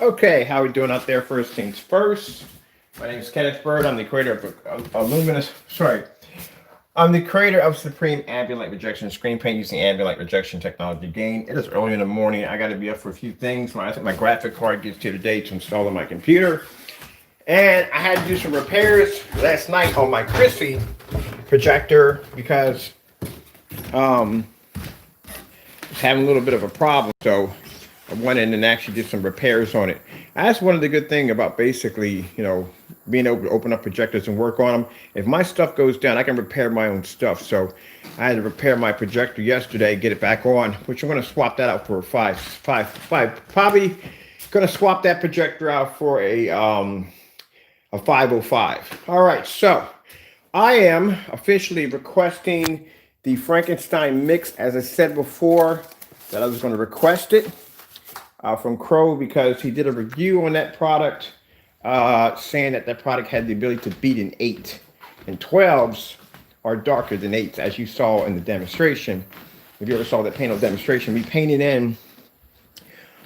Okay, how we doing out there? First things first. My name is Kenneth Bird. I'm the creator I'm the creator of Supreme Ambient Light Rejection Screen Paint using ambient light rejection technology. Again, it is early in the morning. I got to be up for a few things. I think my graphic card gets here today to install on my computer. And I had to do some repairs last night on my Chrissy projector because it's having a little bit of a problem. So I went in and actually did some repairs on it. That's one of the good things about basically, being able to open up projectors and work on them. If my stuff goes down, I can repair my own stuff. So I had to repair my projector yesterday, get it back on, which I'm going to swap that out for probably going to swap that projector out for a 505. All right, so I am officially requesting the Frankenstein mix, as I said before, that I was going to request it from Crow because he did a review on that product saying that product had the ability to beat an 8. And 12s are darker than 8s, as you saw in the demonstration. If you ever saw that panel demonstration, we painted in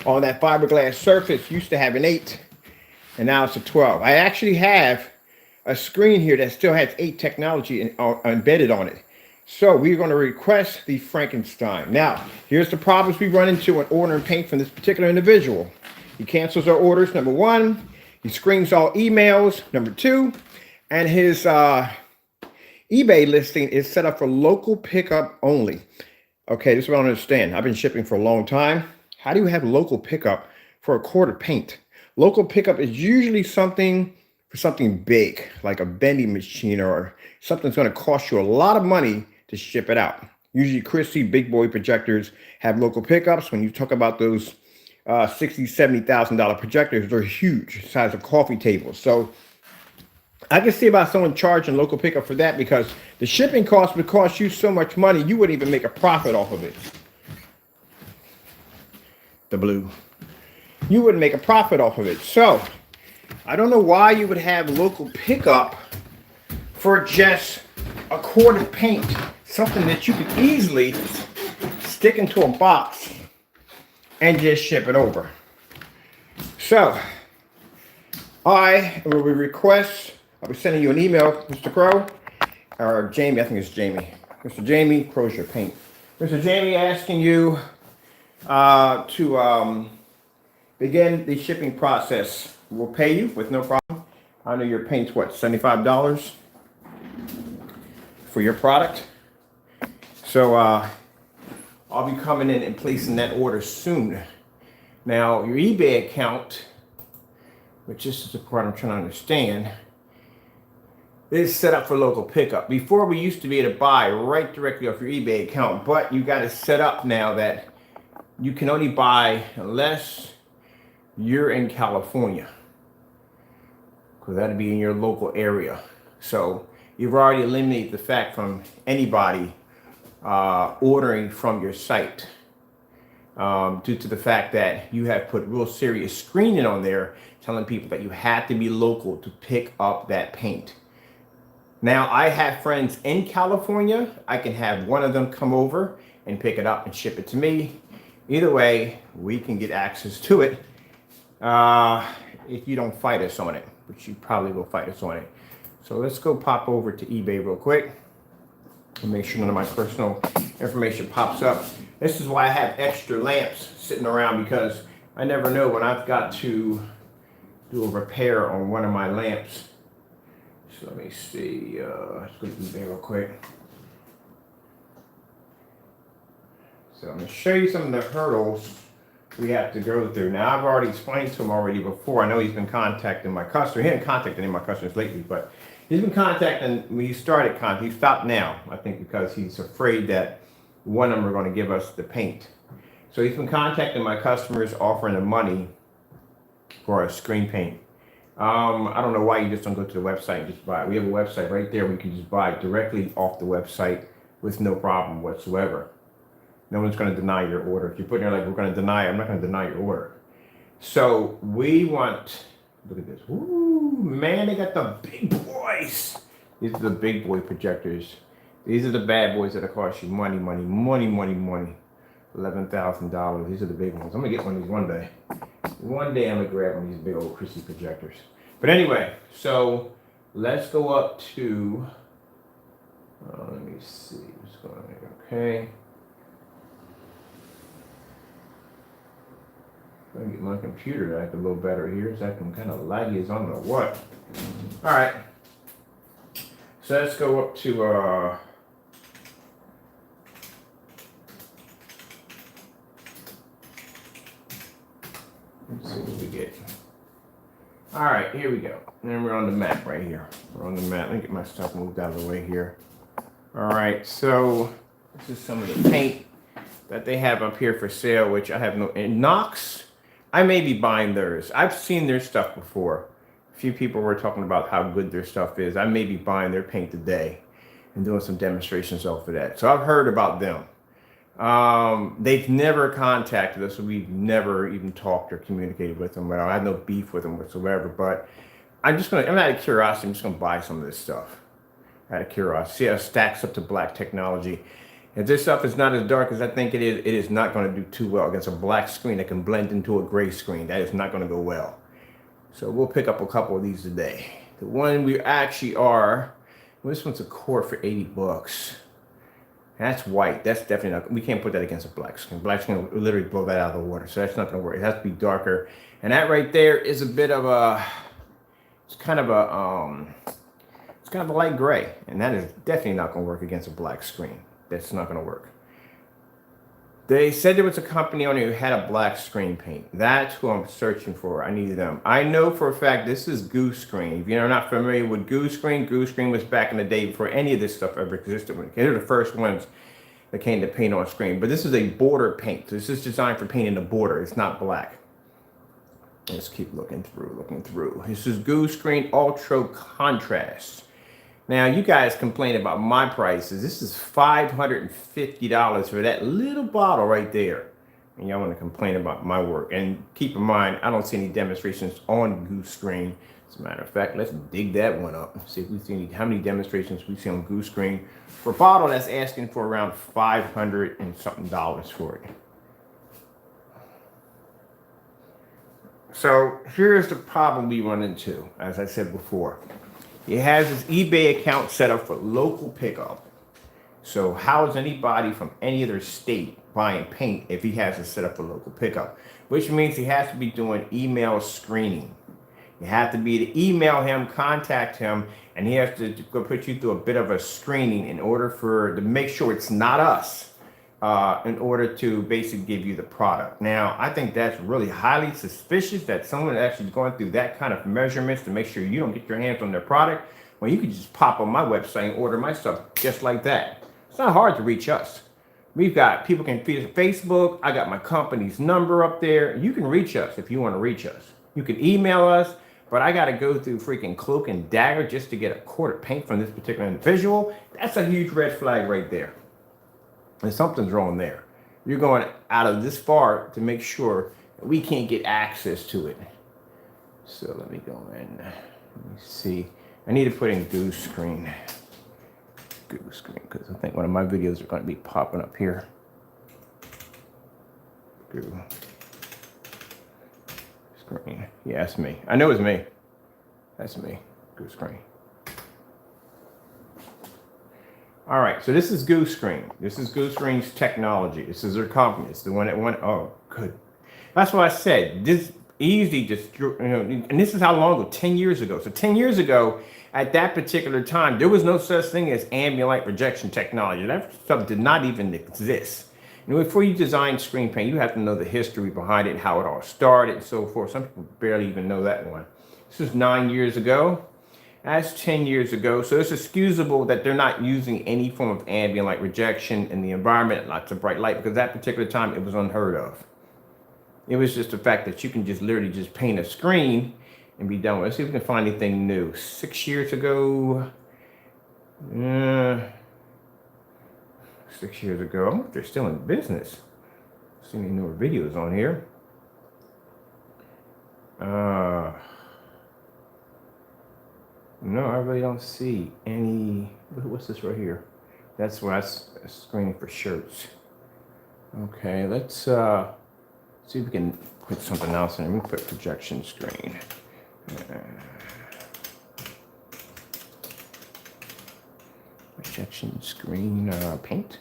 on that fiberglass surface, used to have an 8, and now it's a 12. I actually have a screen here that still has 8 technology embedded on it. So we're going to request the Frankenstein. Now, here's the problems we run into when ordering paint from this particular individual. He cancels our orders, number 1. He screens all emails, number 2. And his eBay listing is set up for local pickup only. Okay, this is what I don't understand. I've been shipping for a long time. How do you have local pickup for a quart of paint? Local pickup is usually something for something big, like a vending machine or something that's going to cost you a lot of money to ship it out. Usually Christie big boy projectors have local pickups. When you talk about those $60,000, $70,000 projectors, they're huge, the size of coffee tables. So I can see about someone charging local pickup for that because the shipping cost would cost you so much money, you wouldn't even make a profit off of it. The blue. You wouldn't make a profit off of it. So I don't know why you would have local pickup for just a quart of paint, something that you could easily stick into a box and just ship it over. So I will request, I'll be sending you an email, Mr. Crow, or Jamie, I think it's Jamie. Mr. Jamie, Crow's Your Paint. Mr. Jamie asking you to begin the shipping process. We'll pay you with no problem. I know your paint's what, $75 for your product. So I'll be coming in and placing that order soon. Now your eBay account, which is the part I'm trying to understand, is set up for local pickup. Before we used to be able to buy right directly off your eBay account, but you got it set up now that you can only buy unless you're in California, because that'd be in your local area. So you've already eliminated the fact from anybody ordering from your site due to the fact that you have put real serious screening on there telling people that you have to be local to pick up that paint. Now I have friends in California. I can have one of them come over and pick it up and ship it to me. Either way, we can get access to it if you don't fight us on it, which you probably will fight us on it. So let's go pop over to eBay real quick and make sure none of my personal information pops up. This is why I have extra lamps sitting around, because I never know when I've got to do a repair on one of my lamps. So let me see, let's go to eBay real quick. So I'm going to show you some of the hurdles we have to go through. Now, I've already explained to him already before. I know he's been contacting my customer. He hasn't contacted any of my customers lately, but he's been contacting, when he started contacting, he stopped now, I think because he's afraid that one of them are going to give us the paint. So he's been contacting my customers, offering them money for a screen paint. I don't know why you just don't go to the website and just buy it. We have a website right there where you can just buy it directly off the website with no problem whatsoever. No one's going to deny your order. If you put in there like, we're going to deny it, I'm not going to deny your order. So we want, look at this. Ooh, man, they got the big boys. These are the big boy projectors. These are the bad boys that'll cost you money, money, money, money, money. $11,000. These are the big ones. I'm going to get one of these one day. One day I'm gonna grab one of these big old Christie projectors. But anyway, so let's go up to, let me see what's going on here. Okay. I'm gonna get my computer to act a little better here. It's acting kind of laggy as I don't know what. All right. So let's go up to, let's see what we get. All right, here we go. And then we're on the map right here. We're on the map. Let me get my stuff moved out of the way here. All right, so this is some of the paint that they have up here for sale, which I have no, and Knox, I may be buying theirs. I've seen their stuff before. A few people were talking about how good their stuff is. I may be buying their paint today and doing some demonstrations off of that. So I've heard about them. They've never contacted us, so we've never even talked or communicated with them. I have no beef with them whatsoever, but I'm out of curiosity, I'm just gonna buy some of this stuff. Out of curiosity, see how it stacks up to black technology. If this stuff is not as dark as I think it is not gonna do too well against a black screen that can blend into a gray screen. That is not gonna go well. So we'll pick up a couple of these today. The one we actually are, well, this one's a quart for 80 bucks. That's white. That's definitely not, we can't put that against a black screen. Black screen will literally blow that out of the water. So that's not going to work. It has to be darker. And that right there is a bit of a, it's kind of a light gray. And that is definitely not going to work against a black screen. That's not going to work. They said there was a company on here who had a black screen paint. That's who I'm searching for. I need them. I know for a fact this is Goose Screen. If you're not familiar with Goose Screen was back in the day before any of this stuff ever existed. They're the first ones that came to paint on screen. But this is a border paint. This is designed for painting the border. It's not black. Let's keep looking through. This is Goose Screen Ultra Contrast. Now, you guys complain about my prices. This is $550 for that little bottle right there. And y'all want to complain about my work. And keep in mind, I don't see any demonstrations on Goose Screen. As a matter of fact, let's dig that one up. See if we see how many demonstrations we see on Goose Screen for a bottle that's asking for around $500 and something for it. So here's the problem we run into, as I said before. He has his eBay account set up for local pickup. So how is anybody from any other state buying paint if he has it set up for local pickup? Which means he has to be doing email screening. You have to be to email him, contact him, and he has to go put you through a bit of a screening in order to make sure it's not us, in order to basically give you the product. Now, I think that's really highly suspicious that someone actually going through that kind of measurements to make sure you don't get your hands on their product. Well, you can just pop on my website and order my stuff just like that. It's not hard to reach us. We've got people can feed Facebook. I got my company's number up there. You can reach us if you want to reach us. You can email us, but I got to go through freaking Cloak and Dagger just to get a quart of paint from this particular individual. That's a huge red flag right there. And something's wrong there. You're going out of this far to make sure that we can't get access to it. So let me go in. Let me see. I need to put in Goose Screen. Goose Screen, because I think one of my videos are going to be popping up here. Goose Screen. Yeah, that's me. I know it's me. That's me. Goose Screen. All right, so this is Goose Screen. This is Goose Screen's technology. This is their company. It's the one that went, oh, good. That's what I said. This easy, just, you know, and this is how long ago? 10 years ago. So 10 years ago, at that particular time, there was no such thing as ambient light rejection technology. That stuff did not even exist. You know, before you design screen paint, you have to know the history behind it, how it all started, and so forth. Some people barely even know that one. This is 9 years ago. That's 10 years ago. So it's excusable that they're not using any form of ambient light rejection in the environment, lots of bright light, because that particular time it was unheard of. It was just the fact that you can just literally just paint a screen and be done with it. Let's see if we can find anything new. 6 years ago. 6 years ago. I wonder if they're still in business. See any newer videos on here. No, I really don't see any. What's this right here? That's where I screening for shirts. Okay, let's See if we can put something else in there. We put projection screen. Projection screen paint.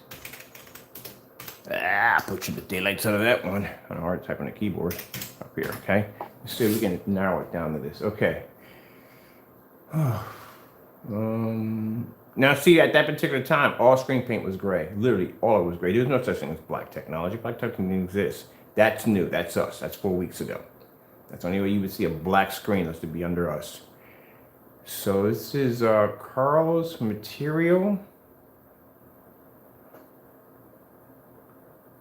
Put you the daylights out of that one. Kind of hard to type on the keyboard up here, okay? Let's see if we can narrow it down to this. Okay. Now see, at that particular time, all screen paint was gray. Literally, all of it was gray. There was no such thing as black technology. Black technology didn't exist. That's new. That's us. That's 4 weeks ago. That's the only way you would see a black screen was to be under us. So this is Carl's material.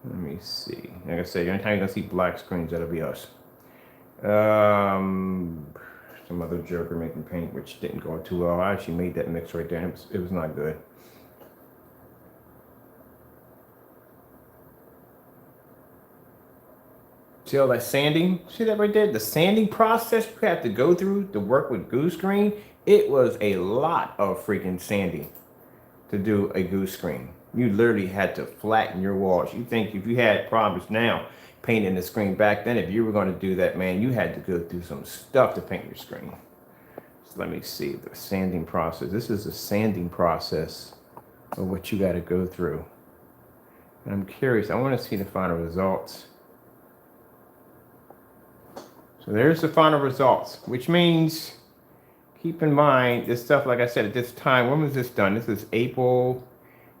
Let me see. Like I said, anytime you're gonna see black screens, that'll be us. Some other joker making paint, which didn't go too well. I actually made that mix right there. And it was not good. See all that sanding? See that right there? The sanding process you have to go through to work with goose green. It was a lot of freaking sanding to do a goose screen. You literally had to flatten your walls. You think if you had problems now painting the screen back then, if you were going to do that, man, you had to go through some stuff to paint your screen. So let me see the sanding process. This is the sanding process of what you got to go through. And I'm curious. I want to see the final results. So there's the final results, which means keep in mind this stuff, like I said, at this time, when was this done? This is April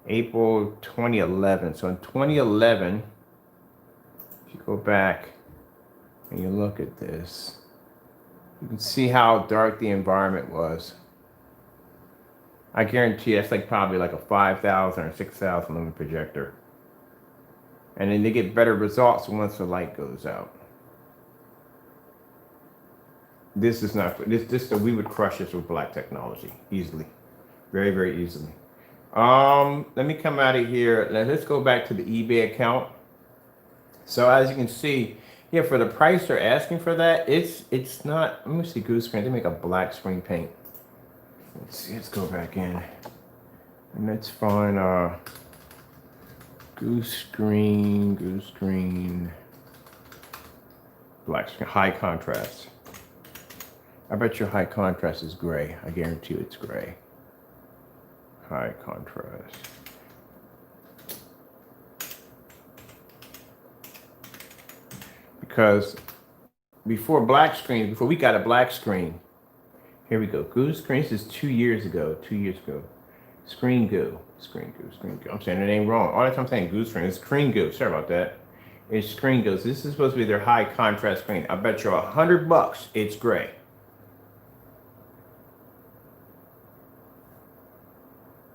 2011. So in 2011, if you go back and you look at this, you can see how dark the environment was. I guarantee that's like probably like a 5,000 or 6,000 lumen projector. And then they get better results once the light goes out. This is not this. We would crush this with black technology easily, very, very easily. Let me come out of here. Let's go back to the eBay account. So as you can see, yeah, for the price they're asking for that, it's not. Let me see, goose screen. They make a black screen paint. Let's see. Let's go back in, and let's find goose screen, black screen, high contrast. I bet your high contrast is gray. I guarantee you it's gray. High contrast. Because before we got a black screen, here we go. Goose screen, this is 2 years ago. Screen Goo. I'm saying the name wrong. All the time I'm saying goose screen. It's Screen Goo. Sorry about that. It's Screen Goo. So this is supposed to be their high contrast screen. I bet you $100 it's gray.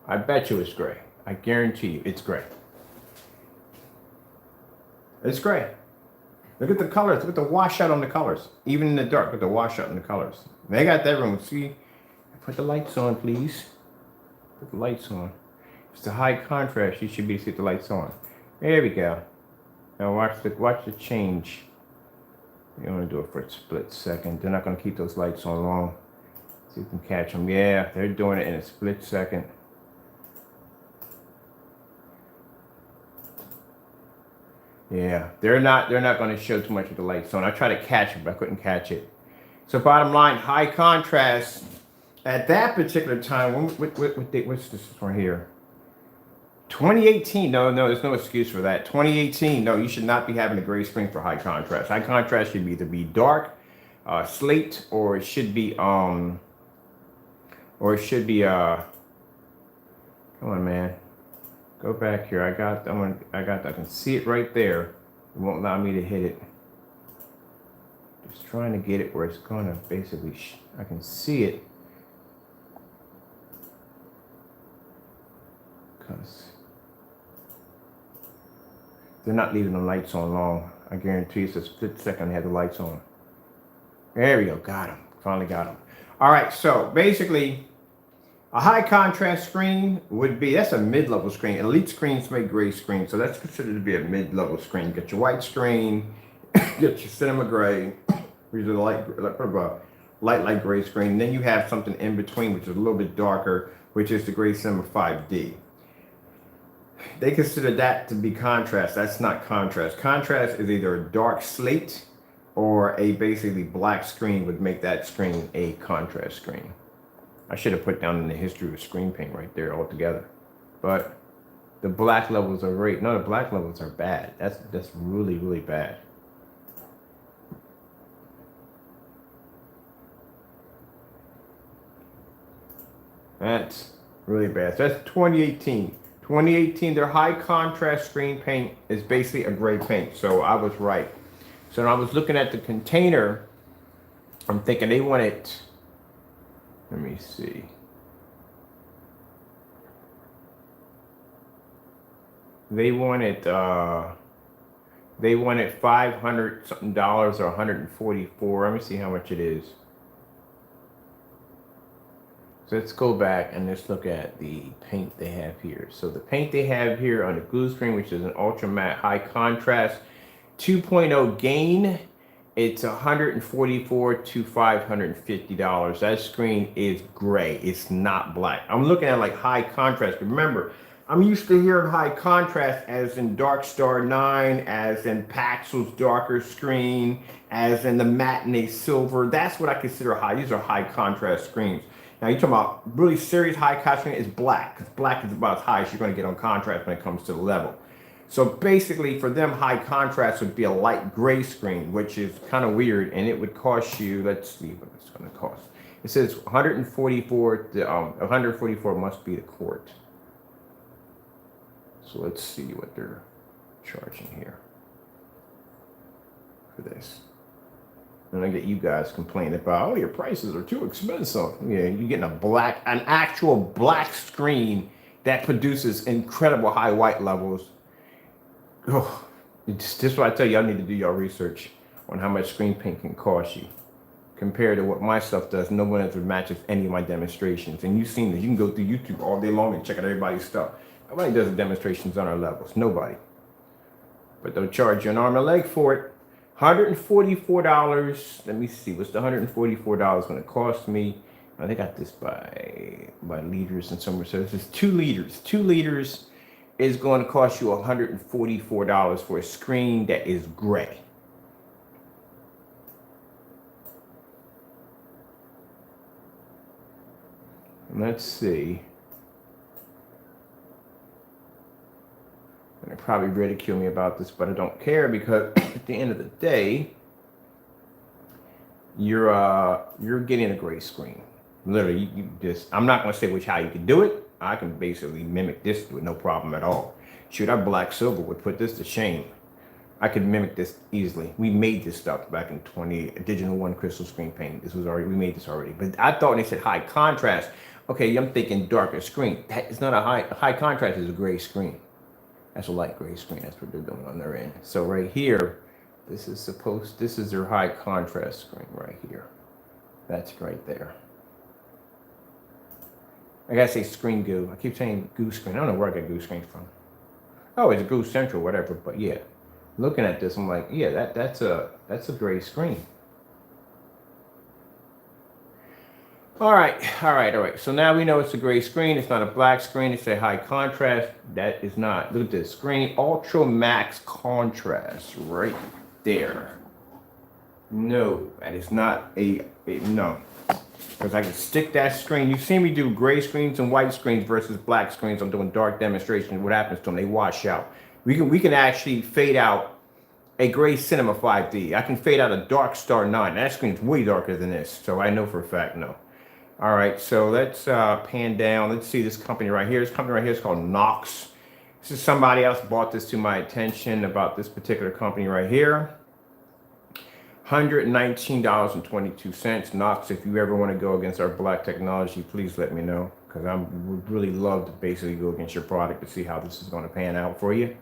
I bet you it's gray. I guarantee you it's gray. It's gray. Look at the colors. Look at the washout on the colors. Even in the dark, look at the washout on the colors. They got that room. See, put the lights on, please. Put the lights on. If it's a high contrast, you should be able to see the lights on. There we go. Now watch the change. You want to do it for a split second. They're not going to keep those lights on long. See if you can catch them. Yeah, they're doing it in a split second. Yeah, they're not going to show too much with the lights on. I tried to catch it, but I couldn't catch it. So bottom line, high contrast at that particular time. What's this one here? 2018. No, there's no excuse for that. 2018. No, you should not be having a gray screen for high contrast. High contrast should either be dark, slate, or it should be come on, man. Go back here. I can see it right there. It won't allow me to hit it. Just trying to get it where it's gonna basically. I can see it. Cause they're not leaving the lights on long. I guarantee it's a split second they have the lights on. There we go. Got him. Finally got him. All right. So basically, a high contrast screen would be, that's a mid-level screen. Elite screens make gray screens, so that's considered to be a mid-level screen. You get your white screen, get your cinema gray, which is a light gray screen. Then you have something in between, which is a little bit darker, which is the gray cinema 5D. They consider that to be contrast. That's not contrast. Contrast is either a dark slate or a basically black screen would make that screen a contrast screen. I should have put down in the history of screen paint right there altogether. But the black levels are great. No, the black levels are bad. That's really, really bad. That's really bad. So that's 2018. 2018, their high contrast screen paint is basically a gray paint. So I was right. So when I was looking at the container, I'm thinking they wanted, let me see. They wanted $500 something or 144. Let me see how much it is. So let's go back and let's look at the paint they have here. So the paint they have here on the glue screen, which is an ultra matte high contrast 2.0 gain, it's $144 to $550. That screen is gray. It's not black. I'm looking at like high contrast. Remember, I'm used to hearing high contrast as in Dark Star 9, as in Paxil's darker screen, as in the matinee silver. That's what I consider high. These are high contrast screens. Now you're talking about really serious high contrast screen is black, because black is about as high as you're going to get on contrast when it comes to the level. So basically for them, high contrast would be a light gray screen, which is kind of weird, and it would cost you, let's see what it's going to cost. It says 144, 144 must be the quart. So let's see what they're charging here for this. And I get you guys complaining about, oh, your prices are too expensive. Yeah, you're getting an actual black screen that produces incredible high white levels. Oh, this is what I tell you, y'all need to do your research on how much screen paint can cost you. Compared to what my stuff does, no one ever matches any of my demonstrations. And you've seen this. You can go through YouTube all day long and check out everybody's stuff. Nobody does the demonstrations on our levels. Nobody. But they'll charge you an arm and a leg for it. $144. Let me see. What's the $144 going to cost me? I think I got this by liters and somewhere. So this is 2 liters. 2 liters is going to cost you $144 for a screen that is gray. Let's see. And they probably ridicule me about this, but I don't care, because at the end of the day, you're getting a gray screen. Literally, you just, I'm not going to say how you can do it. I can basically mimic this with no problem at all. Shoot, our black silver would put this to shame. I could mimic this easily. We made this stuff back in Digital 1 crystal screen paint. We made this already. But I thought when they said high contrast, okay, I'm thinking darker screen. That is not a high contrast, is a gray screen. That's a light gray screen. That's what they're doing on their end. So right here, this is their high contrast screen right here. That's right there. I gotta say screen goo. I keep saying goo screen. I don't know where I got goo screen from. Oh, it's Goo Central, whatever. But yeah, looking at this, I'm like, yeah, that's a gray screen. All right. So now we know it's a gray screen. It's not a black screen. It's a high contrast. That is not. Look at this screen. Ultra max contrast right there. No, that is not no. Because I can stick that screen. You've seen me do gray screens and white screens versus black screens. I'm doing dark demonstrations. What happens to them? They wash out. We can actually fade out a gray cinema 5D. I can fade out a Dark Star 9. That screen's way darker than this. So I know for a fact, no. All right, so let's pan down. Let's see this company right here. This company right here is called Knox. This is somebody else brought this to my attention about this particular company right here. $119.22. Knox, if you ever want to go against our black technology, please let me know, because I would really love to basically go against your product to see how this is going to pan out for you.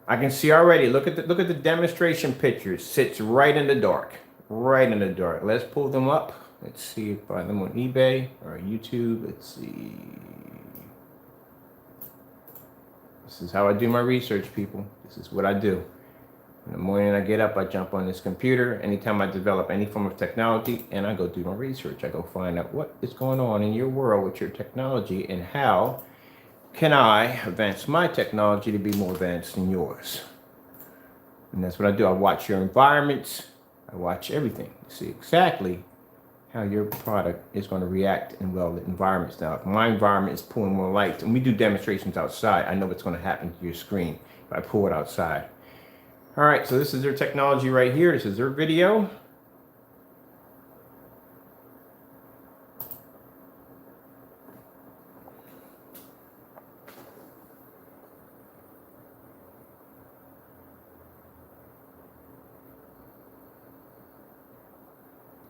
I can see already. Look at the demonstration pictures. Sits right in the dark. Right in the dark. Let's pull them up. Let's see if I find them on eBay or YouTube. Let's see. This is how I do my research, people. This is what I do. In the morning I get up, I jump on this computer. Anytime I develop any form of technology, and I go do my research. I go find out what is going on in your world with your technology and how can I advance my technology to be more advanced than yours? And that's what I do. I watch your environments. I watch everything to see exactly how your product is going to react in well-lit environments. Now, if my environment is pulling more light, and we do demonstrations outside, I know what's going to happen to your screen if I pull it outside. All right, so this is their technology right here. This is their video.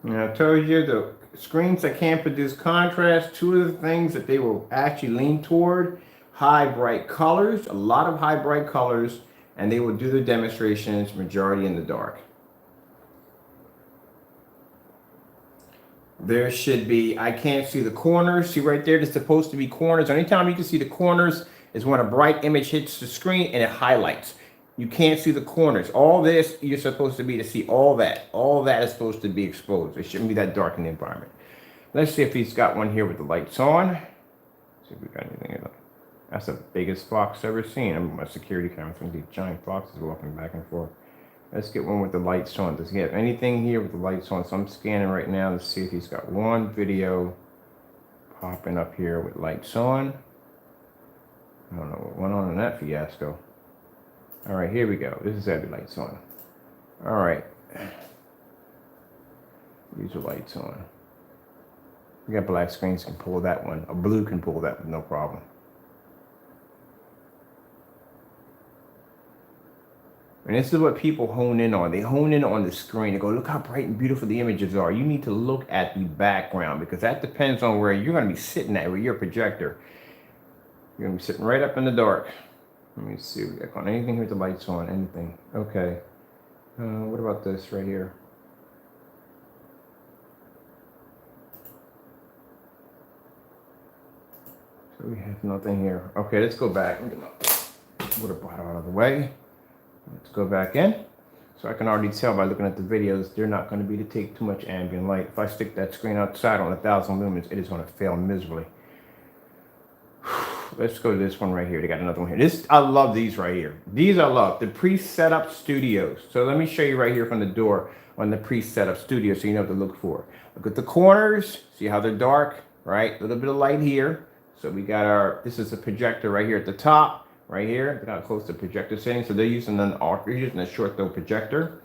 And I told you the screens that can produce contrast, two of the things that they will actually lean toward, high bright colors, a lot of high bright colors, and they will do the demonstrations majority in the dark. There should be, I can't see the corners. See right there, there's supposed to be corners. Anytime you can see the corners is when a bright image hits the screen and it highlights. You can't see the corners. All this, you're supposed to be to see all that. All that is supposed to be exposed. It shouldn't be that dark in the environment. Let's see if he's got one here with the lights on. See if we got anything in. That's the biggest fox I've ever seen. I'm my security camera. It's these giant foxes walking back and forth. Let's get one with the lights on. Does he have anything here with the lights on? So I'm scanning right now to see if he's got one video popping up here with lights on. I don't know what went on in that fiasco. All right, here we go. This is heavy lights on. All right. These are lights on. We got black screens can pull that one. A blue can pull that with no problem. And this is what people hone in on. They hone in on the screen. They go, look how bright and beautiful the images are. You need to look at the background because that depends on where you're going to be sitting at with your projector. You're going to be sitting right up in the dark. Let me see. We got anything here with the lights on? Anything? Okay. What about this right here? So we have nothing here. Okay, let's go back. Get my water bottle out of the way. Let's go back in. So I can already tell by looking at the videos, they're not going to be to take too much ambient light. If I stick that screen outside on 1,000 lumens, it is going to fail miserably. Let's go to this one right here. They got another one here. This, I love these right here. These I love. The pre-set up studios. So let me show you right here from the door on the pre-set up studio so you know what to look for. Look at the corners. See how they're dark, right? A little bit of light here. So we got our, this is a projector right here at the top, right here. Look how close to projector setting. So they're using a short throw projector.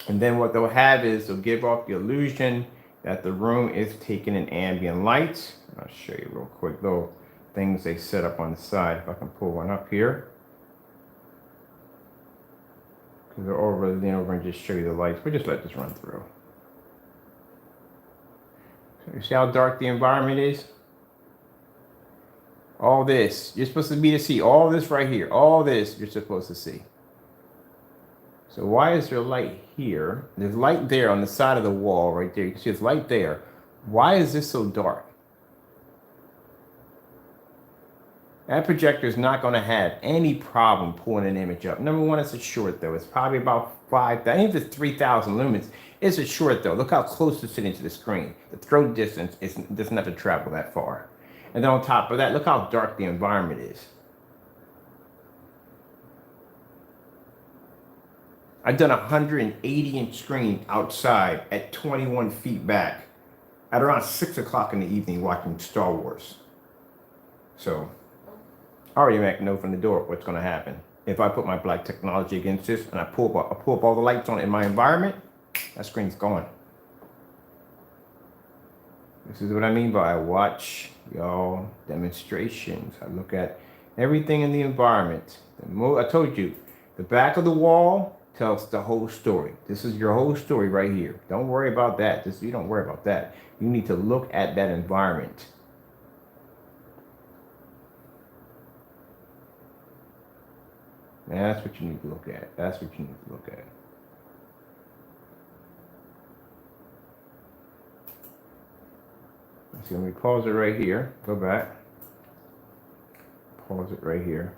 And then what they'll have is they'll give off the illusion that the room is taking in ambient light. I'll show you real quick though. Things they set up on the side. If I can pull one up here. Because they're over and just show you the lights. We'll just let this run through. So you see how dark the environment is? All this. You're supposed to be to see. All this right here. All this you're supposed to see. So why is there light here? There's light there on the side of the wall right there. You can see it's light there. Why is this so dark? That projector is not going to have any problem pulling an image up. Number one, it's a short though. It's probably about 5,000, even if it's 3,000 lumens, it's a short though. Look how close it's sitting to the screen. The throw distance doesn't have to travel that far. And then on top of that, look how dark the environment is. I've done a 180-inch screen outside at 21 feet back at around 6 o'clock in the evening watching Star Wars. So I already know from the door what's going to happen. If I put my black technology against this and I pull up all the lights on in my environment, that screen's gone. This is what I mean by I watch y'all demonstrations. I look at everything in the environment. I told you, the back of the wall tells the whole story. This is your whole story right here. Don't worry about that. You don't worry about that. You need to look at that environment. And that's what you need to look at. That's what you need to look at. So let me pause it right here. Go back. Pause it right here.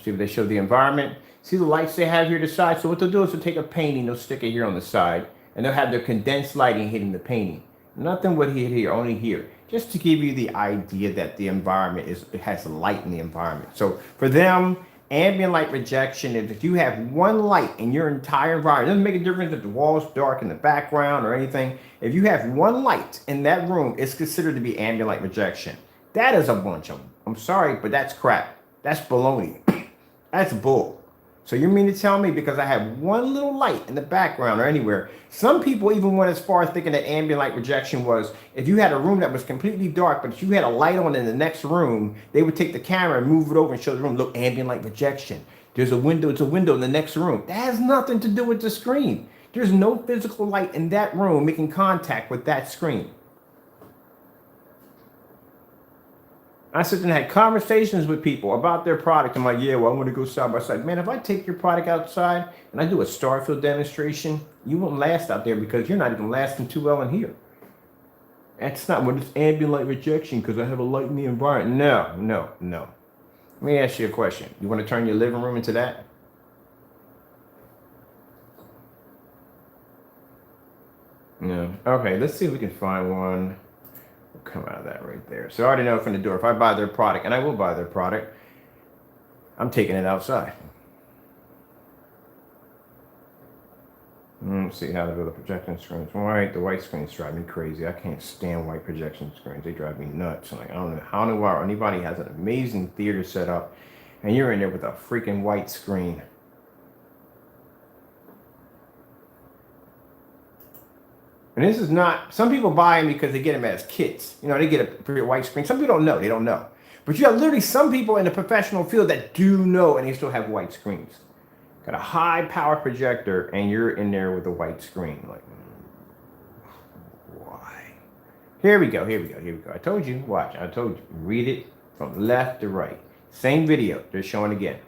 They show the environment. See the lights they have here to the side? So what they'll do is they'll take a painting, they'll stick it here on the side, and they'll have their condensed lighting hitting the painting. Nothing would hit here, only here. Just to give you the idea that the environment it has light in the environment. So for them, ambient light rejection is if you have one light in your entire environment, it doesn't make a difference if the wall's dark in the background or anything. If you have one light in that room, it's considered to be ambient light rejection. That is a bunch of them. I'm sorry, but that's crap. That's baloney. That's bull. So you mean to tell me because I have one little light in the background or anywhere, some people even went as far as thinking that ambient light rejection was if you had a room that was completely dark, but if you had a light on in the next room, they would take the camera and move it over and show the room, look, ambient light rejection. There's a window, it's a window in the next room. That has nothing to do with the screen. There's no physical light in that room making contact with that screen. I sit and had conversations with people about their product. I'm like, yeah, well, I'm going to go side by side. Man, if I take your product outside and I do a Starfield demonstration, you won't last out there because you're not even lasting too well in here. That's not what it's ambient light rejection because I have a light in the environment. No. Let me ask you a question. You want to turn your living room into that? No. Okay, let's see if we can find one. We'll come out of that right there. So I already know from the door, if I buy their product, and I will buy their product, I'm taking it outside. Let's see how they go. The projection screens. White. The white screens drive me crazy. I can't stand white projection screens. They drive me nuts. Like I don't know why anybody has an amazing theater set up, and you're in there with a freaking white screen. And this is not, some people buy them because they get them as kits. You know, they get a white screen. Some people don't know. They don't know. But you have literally some people in the professional field that do know and they still have white screens. Got a high power projector and you're in there with a white screen. Like, why? Here we go. I told you, watch. I told you. Read it from left to right. Same video. They're showing again.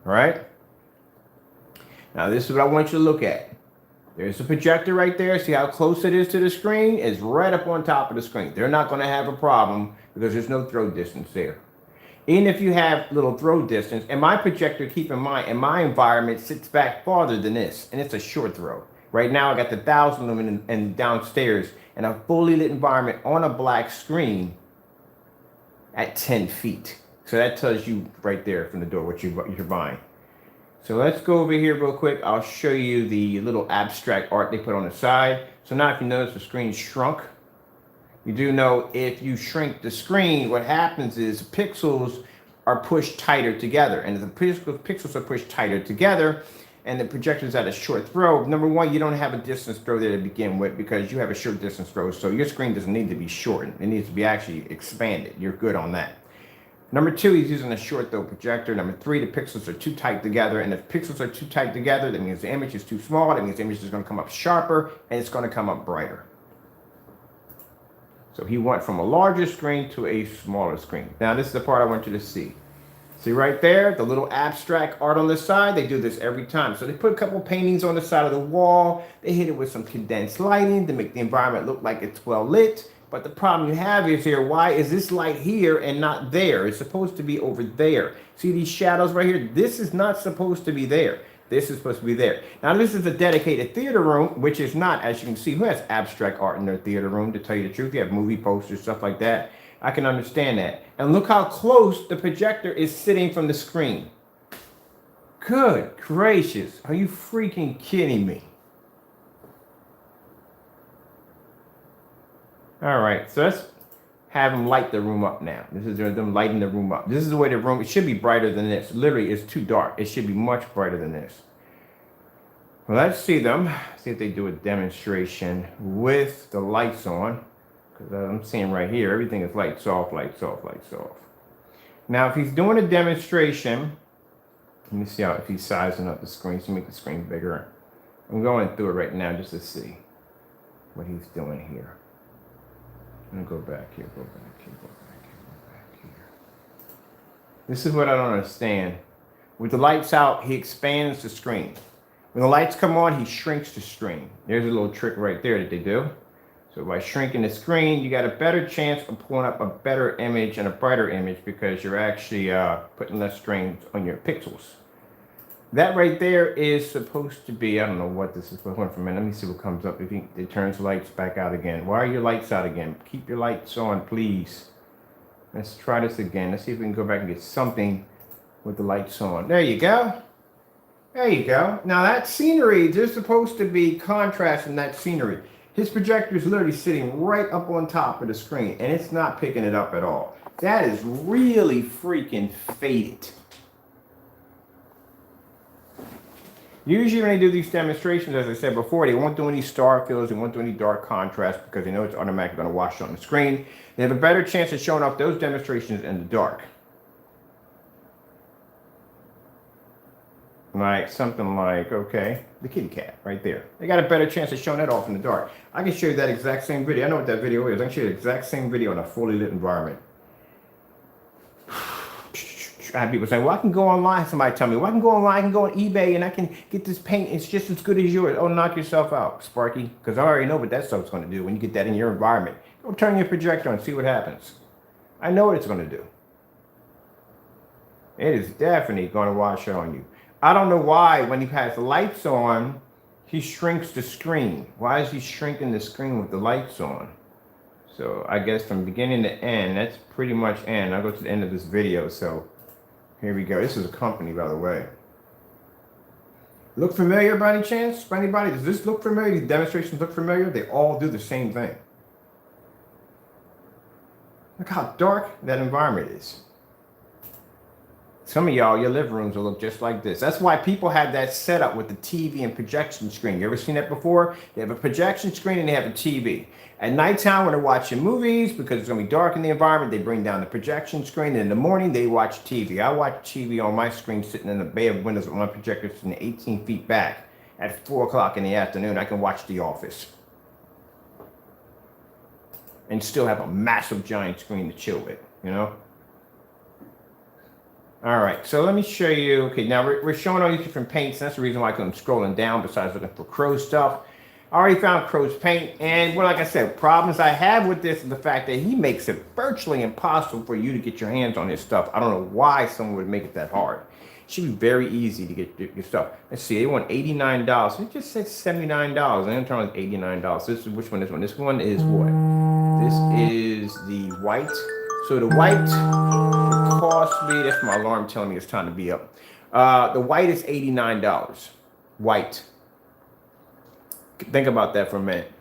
All right? Now, this is what I want you to look at. There's a projector right there. See how close it is to the screen? It's right up on top of the screen. They're not going to have a problem because there's no throw distance there. Even if you have little throw distance, and my projector, keep in mind, in my environment sits back farther than this, and it's a short throw. Right now, I got the 1,000 lumen and downstairs in a fully lit environment on a black screen at 10 feet. So that tells you right there from the door what you're buying. So let's go over here real quick. I'll show you the little abstract art they put on the side. So now if you notice the screen shrunk, you do know if you shrink the screen, what happens is pixels are pushed tighter together. And if the pixels are pushed tighter together and the projector's at a short throw, number one, you don't have a distance throw there to begin with because you have a short distance throw. So your screen doesn't need to be shortened. It needs to be actually expanded. You're good on that. Number two, he's using a short throw projector. Number three, the pixels are too tight together. And if pixels are too tight together, that means the image is too small. That means the image is going to come up sharper and it's going to come up brighter. So he went from a larger screen to a smaller screen. Now, this is the part I want you to see. See right there, the little abstract art on the side? They do this every time. So they put a couple paintings on the side of the wall. They hit it with some condensed lighting to make the environment look like it's well lit. But the problem you have is here, why is this light here and not there? It's supposed to be over there. See these shadows right here? This is not supposed to be there. This is supposed to be there. Now, this is a dedicated theater room, which is not, as you can see, who has abstract art in their theater room, to tell you the truth? You have movie posters, stuff like that. I can understand that. And look how close the projector is sitting from the screen. Good gracious. Are you freaking kidding me? All right, so let's have them light the room up now. This is them lighting the room up. This is the way the room, it should be brighter than this. Literally, it's too dark. It should be much brighter than this. Well, let's see them. See if they do a demonstration with the lights on. Because I'm seeing right here, everything is lights off, lights off, lights off. Now, if he's doing a demonstration, let me see if he's sizing up the screen to make the screen bigger. I'm going through it right now just to see what he's doing here. I'm gonna go back here, go back here, go back here, go back here. This is what I don't understand. With the lights out, he expands the screen. When the lights come on, he shrinks the screen. There's a little trick right there that they do. So by shrinking the screen, you got a better chance of pulling up a better image and a brighter image because you're actually putting less strain on your pixels. That right there is supposed to be, I don't know what this is. Hold on for a minute. Let me see what comes up. If it turns lights back out again. Why are your lights out again? Keep your lights on, please. Let's try this again. Let's see if we can go back and get something with the lights on. There you go. There you go. Now that scenery, there's supposed to be contrast in that scenery. His projector is literally sitting right up on top of the screen, and it's not picking it up at all. That is really freaking faded. Usually when they do these demonstrations, as I said before, they won't do any star fills, they won't do any dark contrast because they know it's automatically going to wash on the screen. They have a better chance of showing off those demonstrations in the dark. Like something like, okay, the kitty cat right there. They got a better chance of showing that off in the dark. I can show you that exact same video. I know what that video is. I can show you the exact same video in a fully lit environment. I have people saying, well, I can go online. Somebody tell me, well, I can go online, I can go on eBay, and I can get this paint. It's just as good as yours. Oh, knock yourself out, Sparky, because I already know what that stuff's going to do when you get that in your environment. Go turn your projector on and see what happens. I know what it's going to do. It is definitely going to wash on you. I don't know why when he has the lights on, he shrinks the screen. Why is he shrinking the screen with the lights on? So I guess from beginning to end, that's pretty much end. I'll go to the end of this video, so here we go. This is a company, by the way. Look familiar by any chance? By anybody? Does this look familiar? These demonstrations look familiar? They all do the same thing. Look how dark that environment is. Some of y'all, your living rooms will look just like this. That's why people have that setup with the TV and projection screen. You ever seen that before? They have a projection screen and they have a TV. At nighttime when they're watching movies, because it's going to be dark in the environment, they bring down the projection screen. And in the morning, they watch TV. I watch TV on my screen sitting in the bay of windows with my projector sitting 18 feet back. At 4 o'clock in the afternoon, I can watch The Office. And still have a massive giant screen to chill with, you know? All right, so let me show you. Okay, now we're showing all these different paints. That's the reason why I'm scrolling down besides looking for Crow stuff. I already found Crow's paint. And well, like I said, problems I have with this is the fact that he makes it virtually impossible for you to get your hands on his stuff. I don't know why someone would make it that hard. It should be very easy to get your stuff. Let's see, they want $89. It just said $79. And I'm talking $89. This is which one? This one. This one is what? This is the white. So the white cost me, that's my alarm telling me it's time to be up. The white is $89. White. Think about that for a minute.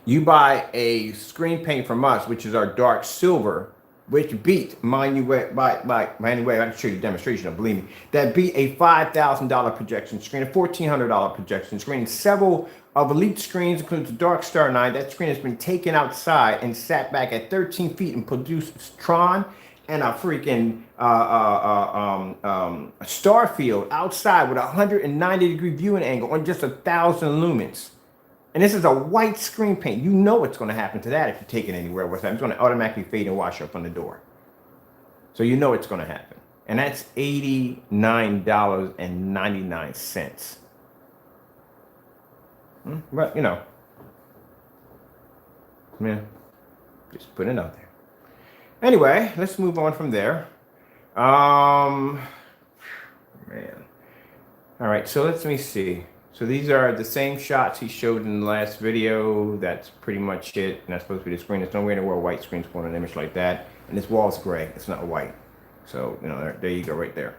You buy a screen paint from us, which is our dark silver, which beat, mind you, anyway, I can show you a demonstration, don't believe me. That beat a $5,000 projection screen, a $1,400 projection screen, several of Elite screens, including the Dark Star 9. That screen has been taken outside and sat back at 13 feet and produced Tron and a freaking star field outside with a 190-degree viewing angle on just 1,000 lumens. And this is a white screen paint. You know what's going to happen to that if you take it anywhere. It's going to automatically fade and wash up on the door. So you know it's going to happen. And that's $89.99. But, you know, yeah, just put it out there. Anyway, let's move on from there. Man. All right, so let me see. So these are the same shots he showed in the last video. That's pretty much it. And that's supposed to be the screen. There's nowhere where a white screen's pulling an image like that. And this wall is gray. It's not white. So, you know, there you go right there.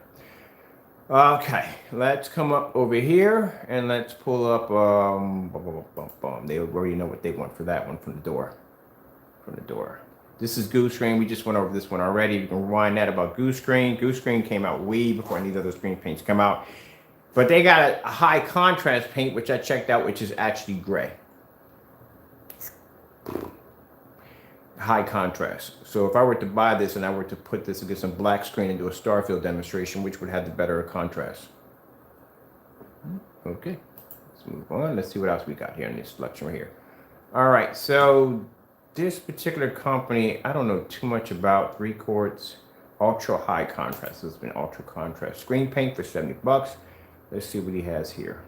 Okay, let's come up over here and let's pull up, they already know what they want for that one from the door. This is Goose Screen. We just went over this one already. You can rewind that about Goose Screen. Goose Screen came out way before any of the other screen paints come out. But they got a high contrast paint, which I checked out, which is actually gray. High contrast. So if I were to buy this and I were to put this against some black screen and do a Starfield demonstration, which would have the better contrast? Okay, let's move on. Let's see what else we got here in this selection right here. All right, so this particular company, I don't know too much about. 3 quarts, ultra high contrast. This has been ultra contrast screen paint for $70. Let's see what he has here.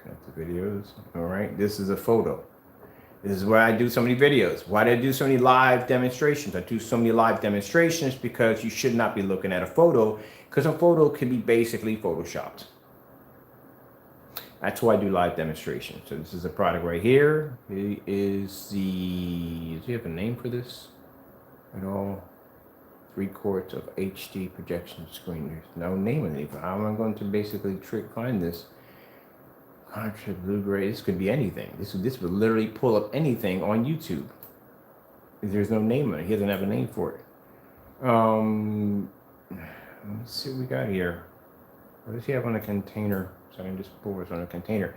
Got the videos. All right, this is a photo. This is where I do so many videos. Why do I do so many live demonstrations? I do so many live demonstrations because you should not be looking at a photo, because a photo can be basically photoshopped. That's why I do live demonstrations. So this is a product right here. It is the, does he have a name for this at all? 3/4 of HD projection screen. There's no name on it. How am I going to basically find this? Contrast Blu-ray. This could be anything. This would literally pull up anything on YouTube. There's no name on it. He doesn't have a name for it. Let's see what we got here. What does he have on a container? So I can just pull this on a container.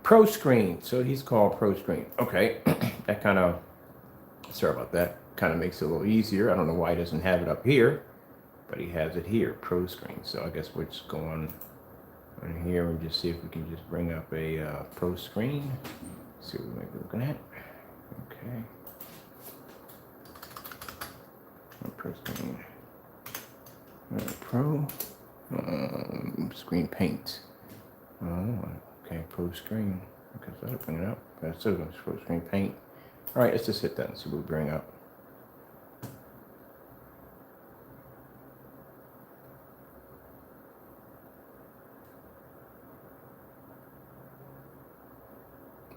Pro Screen. So he's called Pro Screen. Okay. That kind of, sorry about that. Kind of makes it a little easier. I don't know why he doesn't have it up here, but he has it here, Pro Screen. So I guess we'll just go on here and just see if we can just bring up a Pro Screen. See what we might be looking at. Okay. Pro Screen. Pro Screen Paint. Oh, okay, Pro Screen. Okay, so that'll bring it up. That's still going to Pro Screen Paint. All right, let's just hit that and see what we bring up.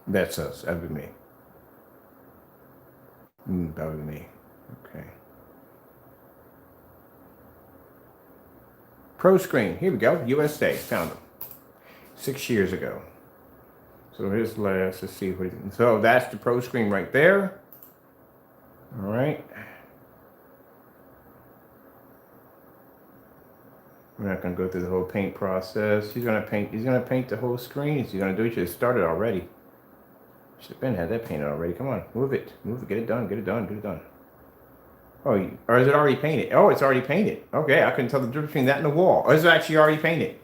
That's us. That would be me. That would be me. Okay. Pro Screen. Here we go. USA. Found them. 6 years ago. So here's last. Let's see. So that's the Pro Screen right there. All right. We're not going to go through the whole paint process. He's going to paint. He's going to paint the whole screen. He's going to do it. It started already. Should have been had that painted already. Come on, move it, get it done, get it done, get it done. Oh, or is it already painted? Oh, it's already painted. Okay, I couldn't tell the difference between that and the wall. Or is it actually already painted?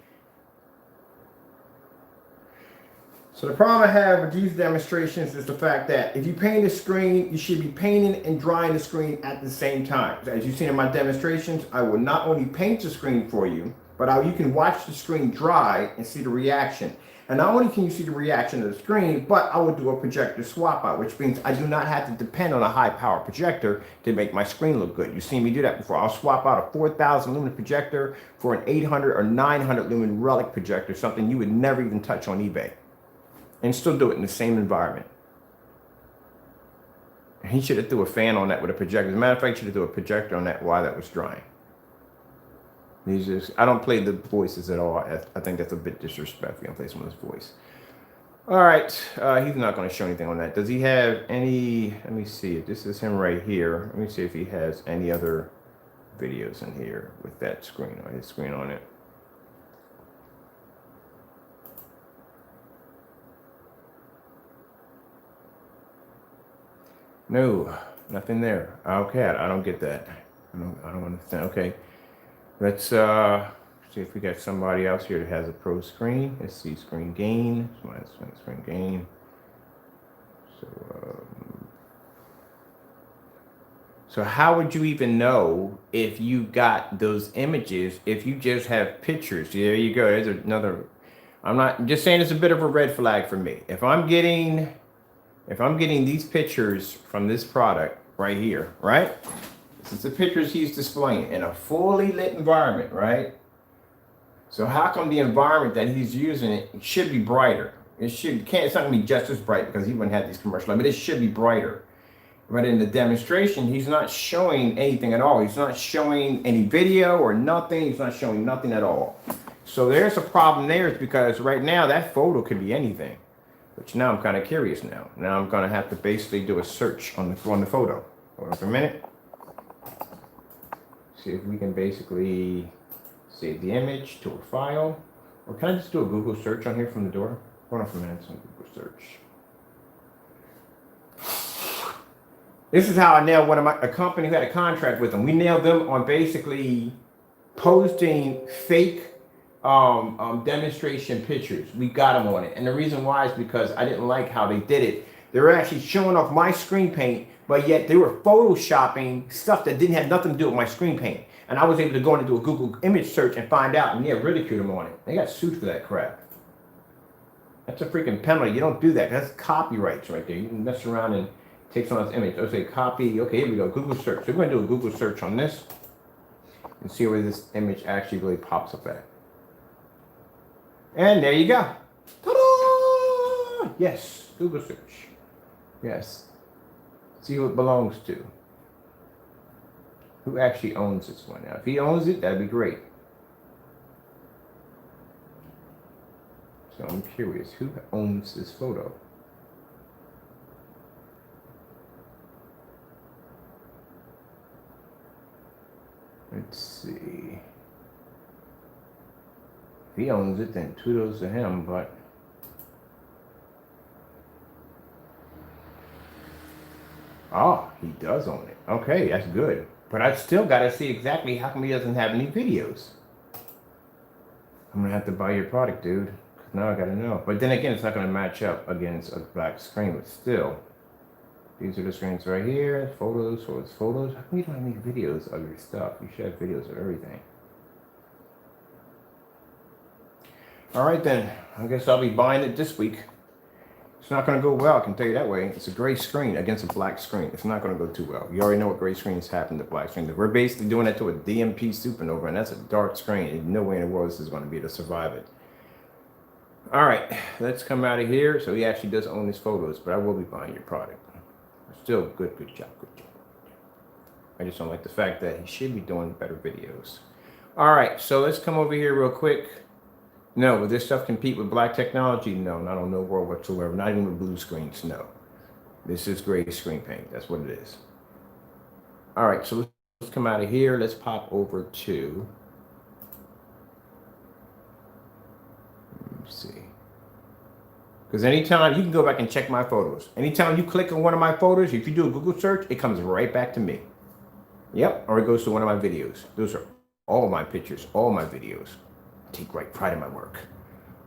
So the problem I have with these demonstrations is the fact that if you paint a screen, you should be painting and drying the screen at the same time. As you've seen in my demonstrations, I will not only paint the screen for you, but you can watch the screen dry and see the reaction. And not only can you see the reaction of the screen, but I will do a projector swap out, which means I do not have to depend on a high power projector to make my screen look good. You've seen me do that before. I'll swap out a 4,000 lumen projector for an 800 or 900 lumen relic projector, something you would never even touch on eBay, and still do it in the same environment. He should have threw a fan on that with a projector. As a matter of fact, he should have threw a projector on that while that was drying. I don't play the voices at all. I think that's a bit disrespectful. You don't play someone's voice. All right. He's not going to show anything on that. Does he have any? Let me see. This is him right here. Let me see if he has any other videos in here with that screen or his screen on it. No, nothing there. Okay, I don't get that. I don't understand. Okay. Let's see if we got somebody else here that has a Pro Screen. Let's see, screen gain. Screen gain. So how would you even know if you got those images if you just have pictures? There you go. There's another. I'm just saying it's a bit of a red flag for me. If I'm getting these pictures from this product right here, right? This is the pictures he's displaying in a fully lit environment, right? So how come the environment that he's using it should be brighter? It's not gonna be just as bright because he wouldn't have these commercials, but it should be brighter. But in the demonstration, he's not showing anything at all. He's not showing any video or nothing. He's not showing nothing at all. So there's a problem there, is because right now that photo could be anything. Which now I'm kind of curious now. Now I'm gonna have to basically do a search on the photo. Hold on for a minute. See if we can basically save the image to a file. Or can I just do a Google search on here from the door? Hold on for a minute, some Google search. This is how I nailed a company who had a contract with them. We nailed them on basically posting fake demonstration pictures. We got them on it. And the reason why is because I didn't like how they did it. They were actually showing off my screen paint, but yet they were photoshopping stuff that didn't have nothing to do with my screen paint. And I was able to go in and do a Google image search and find out, and yeah, ridiculed them on it. They got sued for that crap. That's a freaking penalty. You don't do that. That's copyrights right there. You can mess around and take someone's image. Let's say copy. Okay, here we go. Google search. So we're going to do a Google search on this and see where this image actually really pops up at. And there you go. Ta-da! Yes, Google search. Yes. See who it belongs to. Who actually owns this one? Now, if he owns it, that'd be great. So I'm curious, who owns this photo? Let's see. If he owns it, then kudos to him, but oh, he does own it. Okay, that's good. But I still got to see exactly how come he doesn't have any videos. I'm going to have to buy your product, dude. Because now I got to know. But then again, it's not going to match up against a black screen. But still, these are the screens right here. Photos, photos, photos. How come you don't have any videos of your stuff? You should have videos of everything. All right, then. I guess I'll be buying it this week. It's not going to go well, I can tell you that way. It's a gray screen against a black screen. It's not going to go too well. You already know what gray screens happen to black screens. We're basically doing that to a DMP supernova, and that's a dark screen. And no way in the world this is going to be able to survive it. All right, let's come out of here. So he actually does own his photos, but I will be buying your product. Still good job, good job. I just don't like the fact that he should be doing better videos. All right, so let's come over here real quick. No, will this stuff compete with black technology? No, not on no world whatsoever. Not even with blue screens, no. This is gray screen paint. That's what it is. All right, so let's come out of here. Let's pop over to, let me see. Because anytime, you can go back and check my photos. Anytime you click on one of my photos, if you do a Google search, it comes right back to me. Yep, or it goes to one of my videos. Those are all my pictures, all my videos. Take great pride in my work.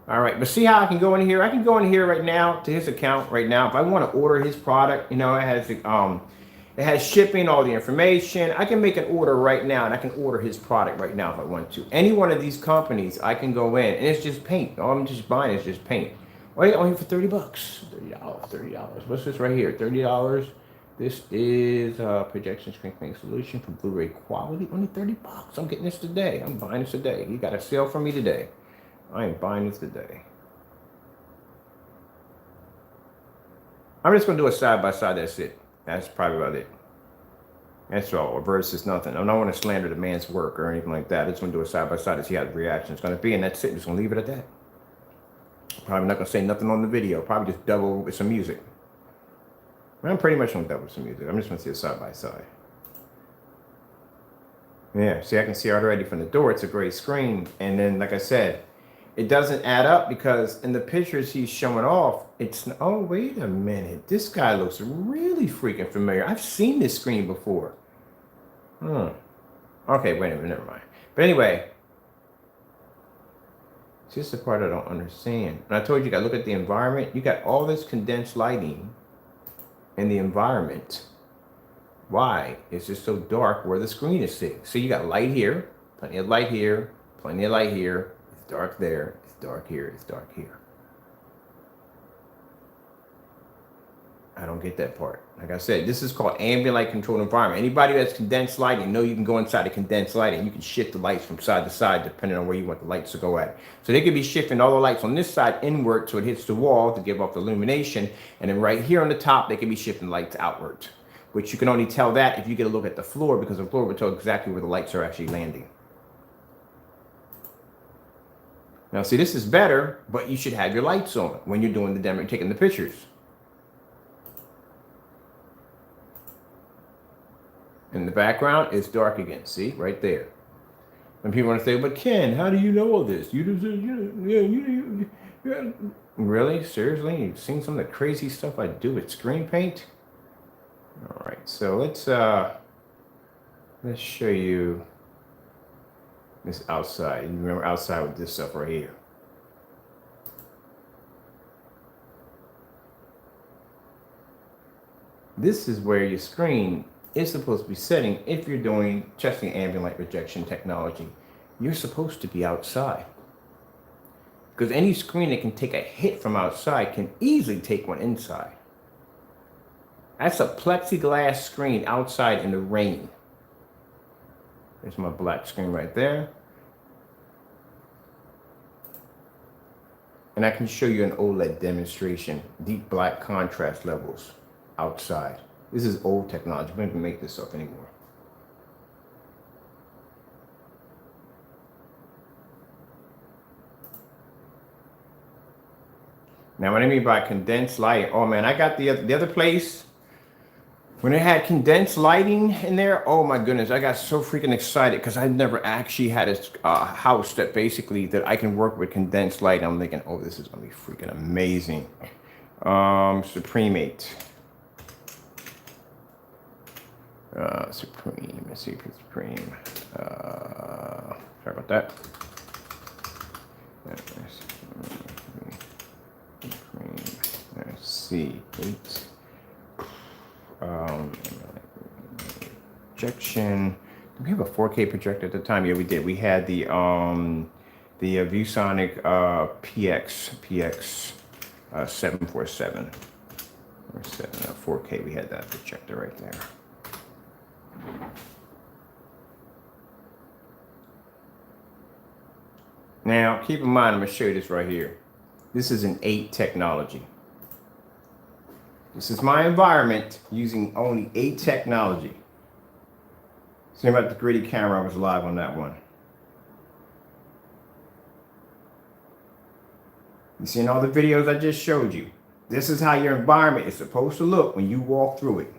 All right, but see how I can go in here? I can go in here right now to his account right now. If I want to order his product, you know, it has shipping, all the information. I can make an order right now, and I can order his product right now if I want to. Any one of these companies, I can go in, and it's just paint. All I'm just buying is just paint. Wait, only for $30. $30. What's this right here? $30. This is a projection screen paint solution for Blu-ray quality. Only $30. I'm getting this today. I'm buying this today. You got a sale for me today. I am buying this today. I'm just going to do a side-by-side. That's it. That's probably about it. That's all. Versus nothing. I don't want to slander the man's work or anything like that. I just want to do a side-by-side to see how the reaction is going to be. And that's it. I'm just going to leave it at that. Probably not going to say nothing on the video. Probably just double with some music. I'm pretty much on double some music. I'm just going to see it side by side. Yeah, see, I can see already from the door, it's a gray screen. And then, like I said, it doesn't add up because in the pictures he's showing off, it's, oh, wait a minute. This guy looks really freaking familiar. I've seen this screen before. Okay, wait a minute, never mind. But anyway, it's just the part I don't understand. And I told you, you got to look at the environment. You got all this condensed lighting in the environment. Why? It's just so dark where the screen is sitting. So you got light here, plenty of light here, plenty of light here. It's dark there, it's dark here, it's dark here. I don't get that part. Like I said, this is called ambient light controlled environment. Anybody that's condensed lighting, know you can go inside the condensed lighting. You can shift the lights from side to side depending on where you want the lights to go at. So they could be shifting all the lights on this side inward so it hits the wall to give off the illumination. And then right here on the top, they can be shifting lights outward. Which you can only tell that if you get a look at the floor, because the floor will tell exactly where the lights are actually landing. Now see, this is better, but you should have your lights on when you're doing the demo, taking the pictures. In the background, it's dark again. See, right there. And people want to say, but Ken, how do you know all this? Really? Seriously? You've seen some of the crazy stuff I do with screen paint? All right, so let's show you this outside. You remember outside with this stuff right here. This is where your screen is supposed to be setting if you're doing testing ambient light rejection technology. You're supposed to be outside. Because any screen that can take a hit from outside can easily take one inside. That's a plexiglass screen outside in the rain. There's my black screen right there. And I can show you an OLED demonstration, deep black contrast levels outside. This is old technology. We don't even make this up anymore. Now, what I mean by condensed light, oh man, I got the other place, when it had condensed lighting in there, oh my goodness, I got so freaking excited because I never actually had a house that basically that I can work with condensed light. I'm thinking, oh, this is gonna be freaking amazing. Supreme 8. Supreme, let's see if it's Supreme. Sorry about that. Let's see, 8. Projection. Did we have a 4K projector at the time? Yeah, we did. We had the ViewSonic PX 747 or 4K. We had that projector right there. Now, keep in mind, I'm going to show you this right here. This is an 8 technology. This is my environment using only 8 technology. Same about the gritty camera, I was live on that one. You seen all the videos I just showed you. This is how your environment is supposed to look when you walk through it.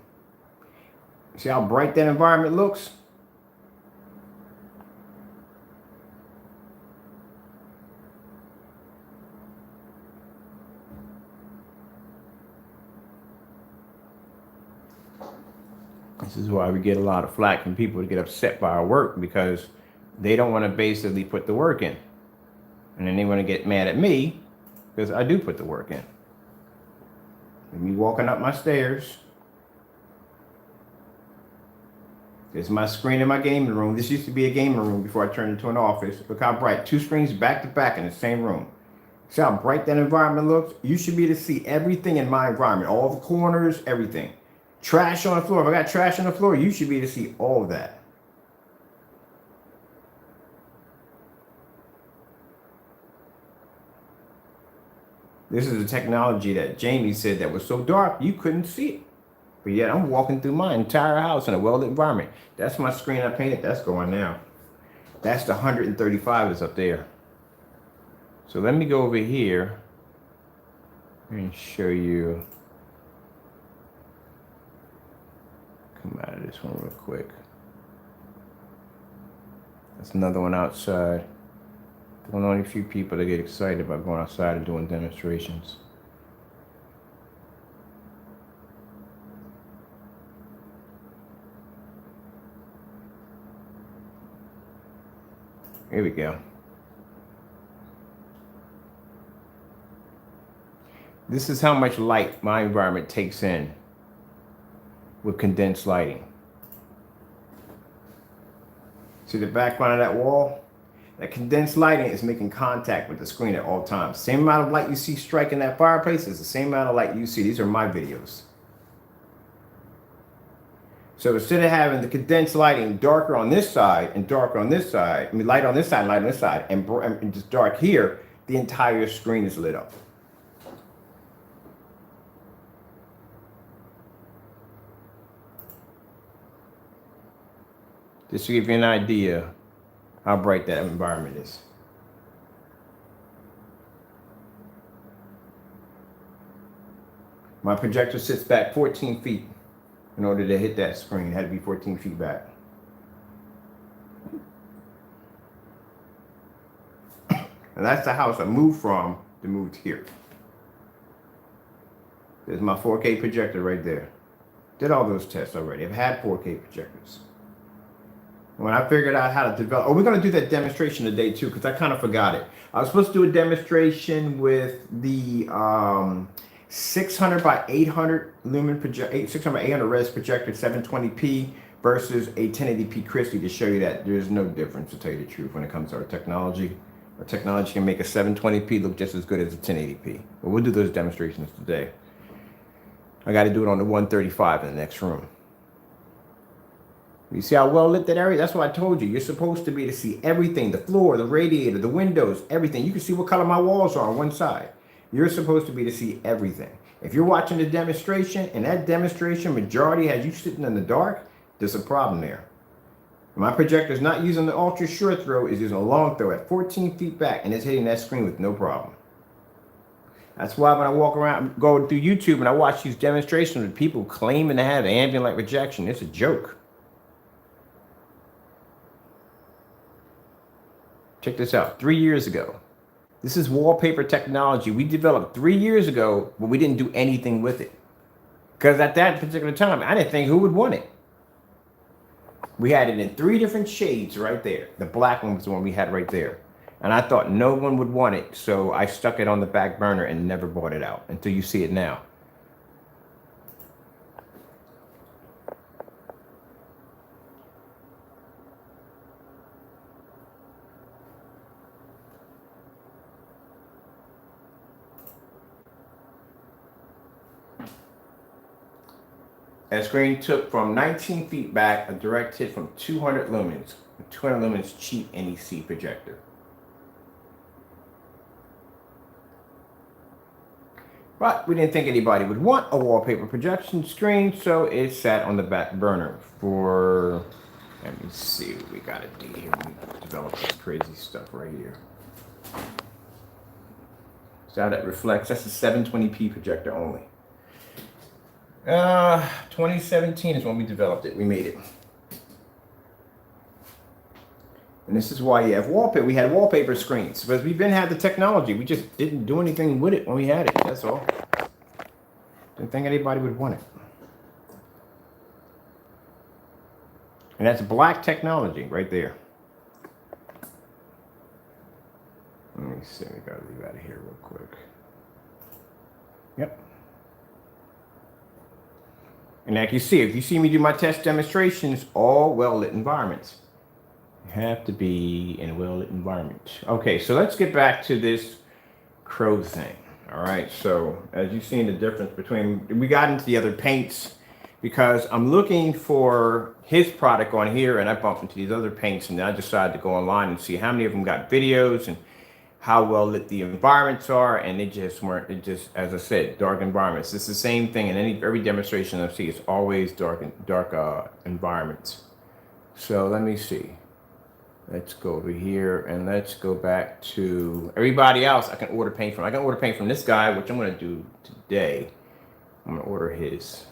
See how bright that environment looks? This is why we get a lot of flack from people to get upset by our work, because they don't want to basically put the work in. And then they want to get mad at me because I do put the work in. And me walking up my stairs. There's my screen in my gaming room. This used to be a gaming room before I turned into an office. Look how bright. 2 screens back to back in the same room. See how bright that environment looks? You should be able to see everything in my environment. All the corners, everything. Trash on the floor. If I got trash on the floor, you should be able to see all of that. This is a technology that Jamie said that was so dark you couldn't see it. But yet I'm walking through my entire house in a well-lit environment. That's my screen I painted. That's going now. That's the 135 that's up there. So let me go over here and show you. Come out of this one real quick. That's another one outside. There's only a few people that get excited about going outside and doing demonstrations. Here we go. This is how much light my environment takes in with condensed lighting. See the background of that wall? That condensed lighting is making contact with the screen at all times. Same amount of light you see striking that fireplace is the same amount of light you see. These are my videos. So instead of having the condensed lighting darker on this side and darker on this side, I mean light on this side and light on this side, and just dark here, the entire screen is lit up. Just to give you an idea how bright that environment is. My projector sits back 14 feet in order to hit that screen. It had to be 14 feet back. And that's the house I moved from to move here. There's my 4K projector right there. Did all those tests already. I've had 4K projectors. When I figured out how to develop, we're going to do that demonstration today too, because I kind of forgot it. I was supposed to do a demonstration with the 600 by 800 lumen projector, 600 by 800 res projector, 720p versus a 1080p Christie, to show you that there's no difference, to tell you the truth, when it comes to our technology. Our technology can make a 720p look just as good as a 1080p. But we'll do those demonstrations today. I got to do it on the 135 in the next room. You see how well lit that area? That's what I told you. You're supposed to be to see everything, the floor, the radiator, the windows, everything. You can see what color my walls are on one side. You're supposed to be to see everything. If you're watching the demonstration and that demonstration majority has you sitting in the dark, there's a problem there. My projector is not using the ultra short throw, it's using a long throw at 14 feet back, and it's hitting that screen with no problem. That's why when I walk around, go through YouTube and I watch these demonstrations with people claiming to have ambient light rejection, it's a joke. Check this out. 3 years ago. This is wallpaper technology we developed 3 years ago, but we didn't do anything with it. Because at that particular time, I didn't think who would want it. We had it in 3 different shades right there. The black one was the one we had right there. And I thought no one would want it, so I stuck it on the back burner and never brought it out until you see it now. That screen took from 19 feet back a direct hit from 200 lumens. 200 lumens cheap NEC projector. But we didn't think anybody would want a wallpaper projection screen, so it sat on the back burner for, let me see what we got to do here. We developed this crazy stuff right here. So how that reflects, that's a 720p projector only. 2017 is when we developed it. We made it. And this is why you have wallpaper. We had wallpaper screens because we've been had the technology. We just didn't do anything with it when we had it. That's all. Didn't think anybody would want it. And that's black technology right there. Let me see. We gotta leave out of here real quick. Yep. And like you see, if you see me do my test demonstrations, all well-lit environments. You have to be in a well-lit environment. Okay, so let's get back to this crow thing. All right, so as you've seen the difference between, we got into the other paints because I'm looking for his product on here and I bumped into these other paints and I decided to go online and see how many of them got videos and how well lit the environments are, and they just weren't. It just, as I said, dark environments. It's the same thing in every demonstration I see. It's always dark environments. So let me see. Let's go over here and let's go back to everybody else. I can order paint from. I can order paint from this guy, which I'm going to do today. I'm going to order his,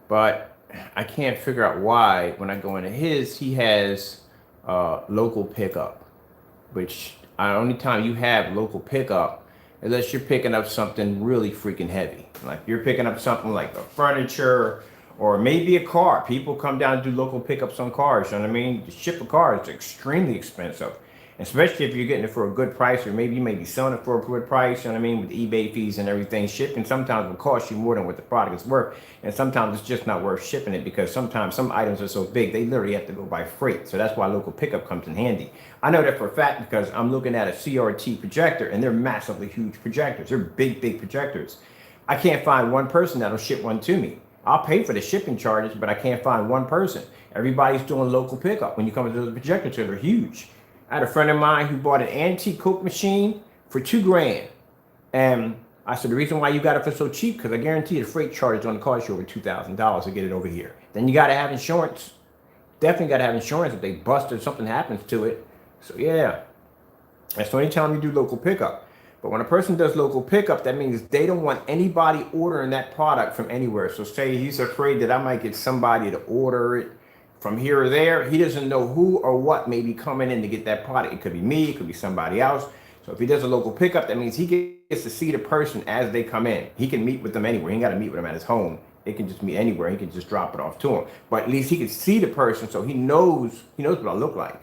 but I can't figure out why when I go into his, he has local pickup, which. Only time you have local pickup unless you're picking up something really freaking heavy. Like you're picking up something like the furniture or maybe a car. People come down and do local pickups on cars. You know what I mean? To ship a car is extremely expensive. Especially if you're getting it for a good price, or maybe you may be selling it for a good price, you know what I mean, with eBay fees and everything. Shipping sometimes will cost you more than what the product is worth, and sometimes it's just not worth shipping it because sometimes some items are so big they literally have to go by freight. So that's why local pickup comes in handy. I know that for a fact because I'm looking at a CRT projector and they're massively huge projectors. They're big projectors. I can't find one person that'll ship one to me. I'll pay for the shipping charges, but I can't find one person. Everybody's doing local pickup. When you come to the projectors, they're huge. I had a friend of mine who bought an antique Coke machine for $2,000. And I said, the reason why you got it for so cheap, because I guarantee the freight charge is going to cost you over $2,000 to get it over here. Then you got to have insurance. Definitely got to have insurance if they bust or something happens to it. So yeah, that's the only time you do local pickup. But when a person does local pickup, that means they don't want anybody ordering that product from anywhere. So say he's afraid that I might get somebody to order it from here or there. He doesn't know who or what may be coming in to get that product. It could be me, it could be somebody else. So if he does a local pickup, that means he gets to see the person as they come in. He can meet with them anywhere. He ain't got to meet with them at his home. They can just meet anywhere. He can just drop it off to him. But at least he can see the person, so he knows what I look like.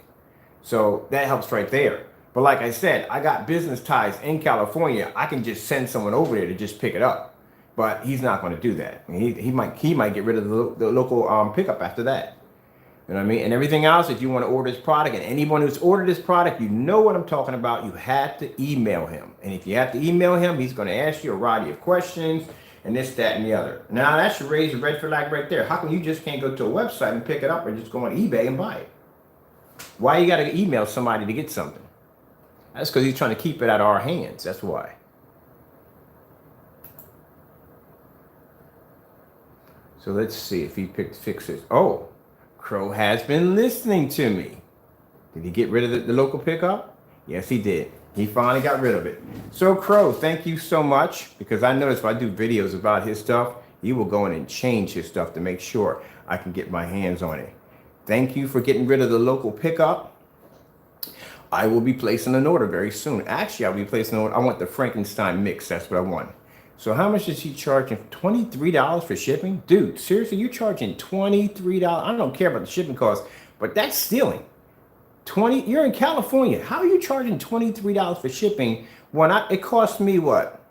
So that helps right there. But like I said, I got business ties in California. I can just send someone over there to just pick it up. But he's not going to do that. He might get rid of the local pickup after that. You know what I mean? And everything else, if you want to order this product, and anyone who's ordered this product, you know what I'm talking about. You have to email him. And if you have to email him, he's going to ask you a variety of questions and this, that, and the other. Now, that should raise a red flag right there. How come you just can't go to a website and pick it up or just go on eBay and buy it? Why you got to email somebody to get something? That's because he's trying to keep it out of our hands. That's why. So let's see if he fixes. Oh, Crow has been listening to me. Did he get rid of the local pickup? Yes, he did. He finally got rid of it. So Crow, thank you so much, because I notice if I do videos about his stuff, he will go in and change his stuff to make sure I can get my hands on it. Thank you for getting rid of the local pickup. I will be placing an order very soon. Actually, I'll be placing an order. I want the Frankenstein mix. That's what I want. So how much is he charging? $23 for shipping? Dude, seriously, you're charging $23? I don't care about the shipping cost, but that's stealing. You're in California. How are you charging $23 for shipping when it costs me what?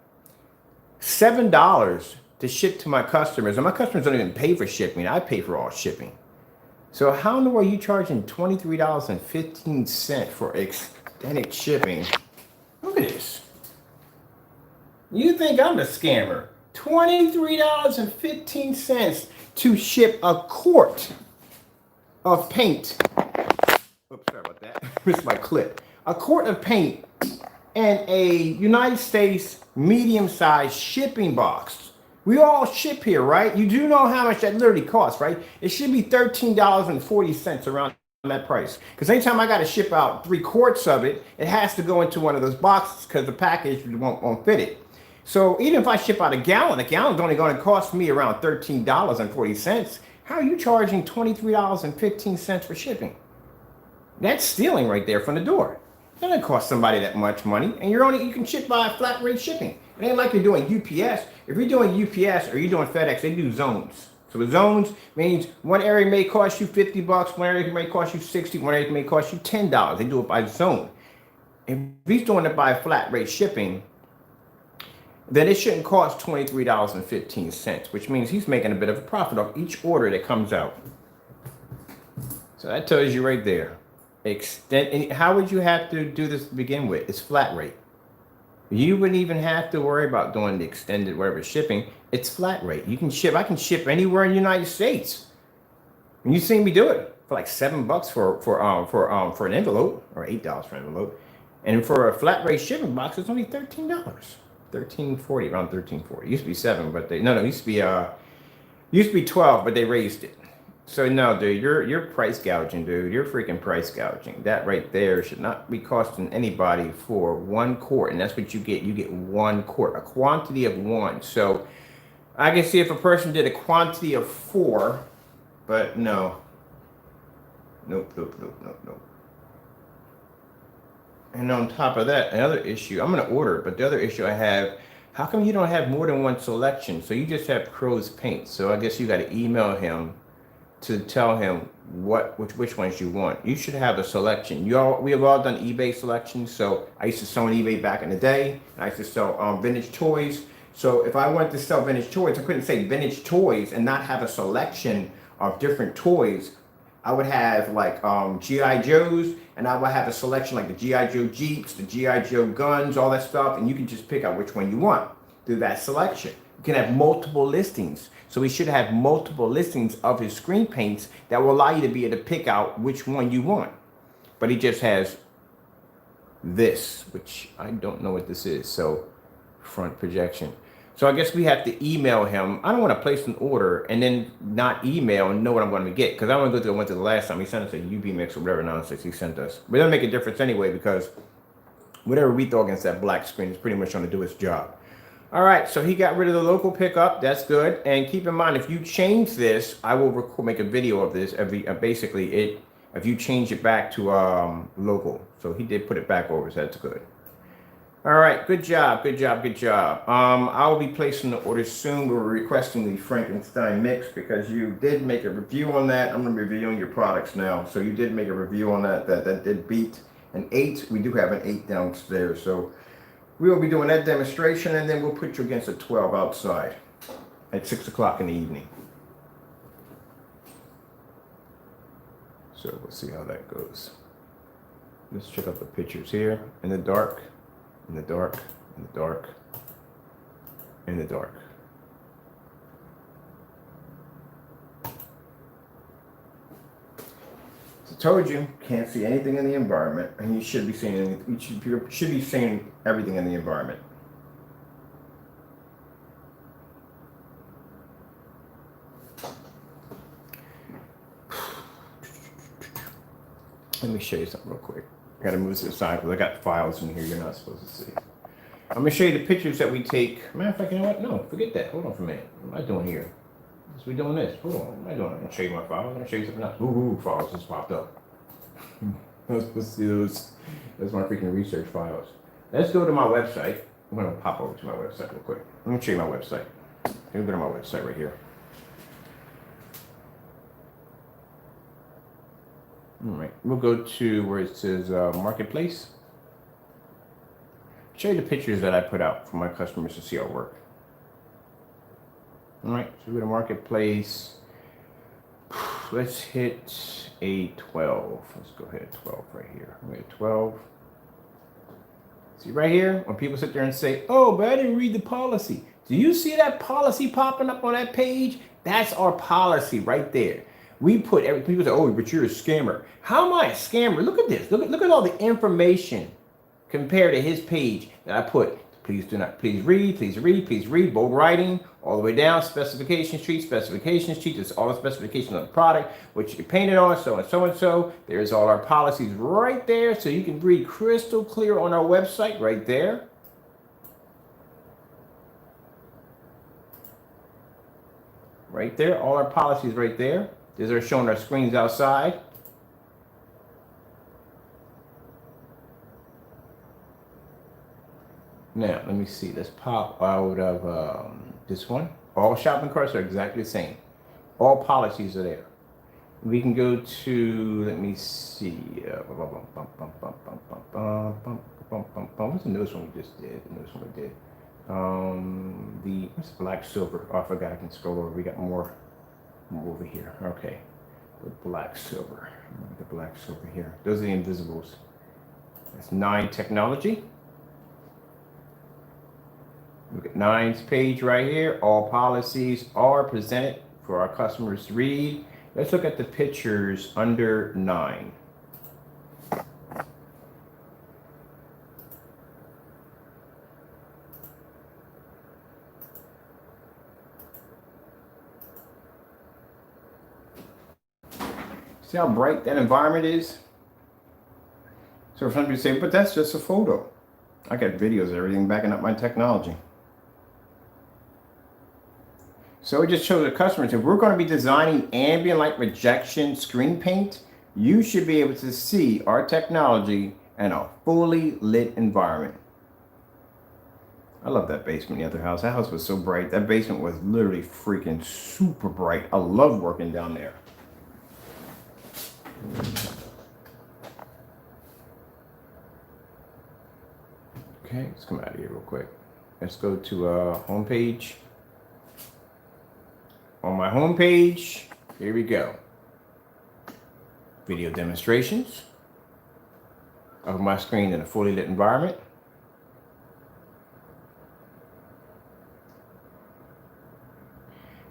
$7 to ship to my customers. And my customers don't even pay for shipping. I pay for all shipping. So how in the world are you charging $23.15 for extended shipping? Look at this. You think I'm a scammer? $23.15 to ship a quart of paint. Oops, sorry about that. Missed my clip. A quart of paint and a United States medium-sized shipping box. We all ship here, right? You do know how much that literally costs, right? It should be $13.40 around that price. Because anytime I got to ship out 3 quarts of it, it has to go into one of those boxes because the package won't fit it. So even if I ship out a gallon's only going to cost me around $13.40. How are you charging $23.15 for shipping? That's stealing right there from the door. It doesn't cost somebody that much money, and you can ship by flat rate shipping. It ain't like you're doing UPS. If you're doing UPS or you're doing FedEx, they do zones. So the zones means one area may cost you $50, one area may cost you $60, one area may cost you $10. They do it by zone. If he's doing it by flat rate shipping, then it shouldn't cost $23.15, which means he's making a bit of a profit off each order that comes out. So that tells you right there. And how would you have to do this to begin with? It's flat rate. You wouldn't even have to worry about doing the extended whatever shipping. It's flat rate. You can ship. I can ship anywhere in the United States. And you see me do it for like $7 for an envelope, or $8 for an envelope, and for a flat rate shipping box, it's only $13. $13.40, around $13.40. It used to be $7, but it used to be $12, but they raised it. So no, dude, you're price gouging, dude. You're freaking price gouging. That right there should not be costing anybody for 1 quart, and that's what you get. You get 1 quart, a quantity of 1. So I can see if a person did a quantity of 4, but no. Nope. And on top of that, another issue, I'm going to order it, but the other issue I have, how come you don't have more than 1 selection? So you just have Crow's paint. So I guess you got to email him to tell him which ones you want. You should have a selection. We have all done eBay selections. So I used to sell on eBay back in the day. I used to sell vintage toys. So if I wanted to sell vintage toys, I couldn't say vintage toys and not have a selection of different toys. I would have like G.I. Joes, and I would have a selection like the G.I. Joe Jeeps, the G.I. Joe guns, all that stuff, and you can just pick out which one you want through that selection. You can have multiple listings. So he should have multiple listings of his screen paints that will allow you to be able to pick out which one you want. But he just has this, which I don't know what this is. So front projection. So I guess we have to email him. I don't want to place an order and then not email and know what I'm going to get, because I want to go to went to the last time he sent us a UV mix or whatever nonsense he sent us. But it doesn't make a difference anyway, because whatever we throw against that black screen is pretty much going to do its job. All right, so he got rid of the local pickup. That's good. And keep in mind, if you change this, I will make a video of this. If you change it back to local. So he did put it back over, so that's good. All right, good job. I'll be placing the order soon. We're requesting the Frankenstein mix because you did make a review on that. I'm going to be reviewing your products now. So you did make a review on that. That did beat an 8. We do have an 8 downstairs. So we will be doing that demonstration, and then we'll put you against a 12 outside at 6 o'clock in the evening. So we'll see how that goes. Let's check out the pictures here. In the dark, in the dark, in the dark, in the dark. So I told you, can't see anything in the environment, and you should be seeing you should be seeing everything in the environment. Let me show you something real quick. I gotta move this aside because I got files in here you're not supposed to see. I'm gonna show you the pictures that we take. Matter of fact, you know what? No, forget that. Hold on for a minute. What am I doing here? We doing this. Hold on. What am I doing? I'm gonna show you my files. I'm gonna show you something else. Ooh, files just popped up. Let's see those. That's my freaking research files. Let's go to my website. I'm gonna pop over to my website real quick. Let me show you my website. Let me go to my website right here. All right, we'll go to where it says Marketplace. Show you the pictures that I put out for my customers to see our work. All right, so we go to Marketplace. Let's hit a 12. Let's go ahead 12 right here. We got 12. See right here, when people sit there and say, oh, but I didn't read the policy. Do you see that policy popping up on that page? That's our policy right there. We put every people say, oh, but you're a scammer. How am I a scammer? Look at this. Look at all the information compared to his page that I put. Please do not, please read, bold writing, all the way down, specification sheet. There's all the specifications of the product, which you painted on, so and so and so. There's all our policies right there, so you can read crystal clear on our website right there. Right there, all our policies right there. These are showing our screens outside. Now, let me see. Let's pop out of this one. All shopping carts are exactly the same. All policies are there. We can go to, let me see. What's the newest one we just did? The newest one we did. What's black silver? Oh, I forgot I can scroll over. We got more over here. Okay. The black silver. The black silver here. Those are the invisibles. That's 9 technology. Look at 9's page right here. All policies are presented for our customers to read. Let's look at the pictures under 9. See how bright that environment is? So some people say, but that's just a photo. I got videos, everything backing up my technology. So it just shows the customers, if we're going to be designing ambient light rejection screen paint, you should be able to see our technology in a fully lit environment. I love that basement in the other house. That house was so bright. That basement was literally freaking super bright. I love working down there. Okay, let's come out of here real quick. Let's go to homepage. On my homepage, here we go. Video demonstrations of my screen in a fully lit environment.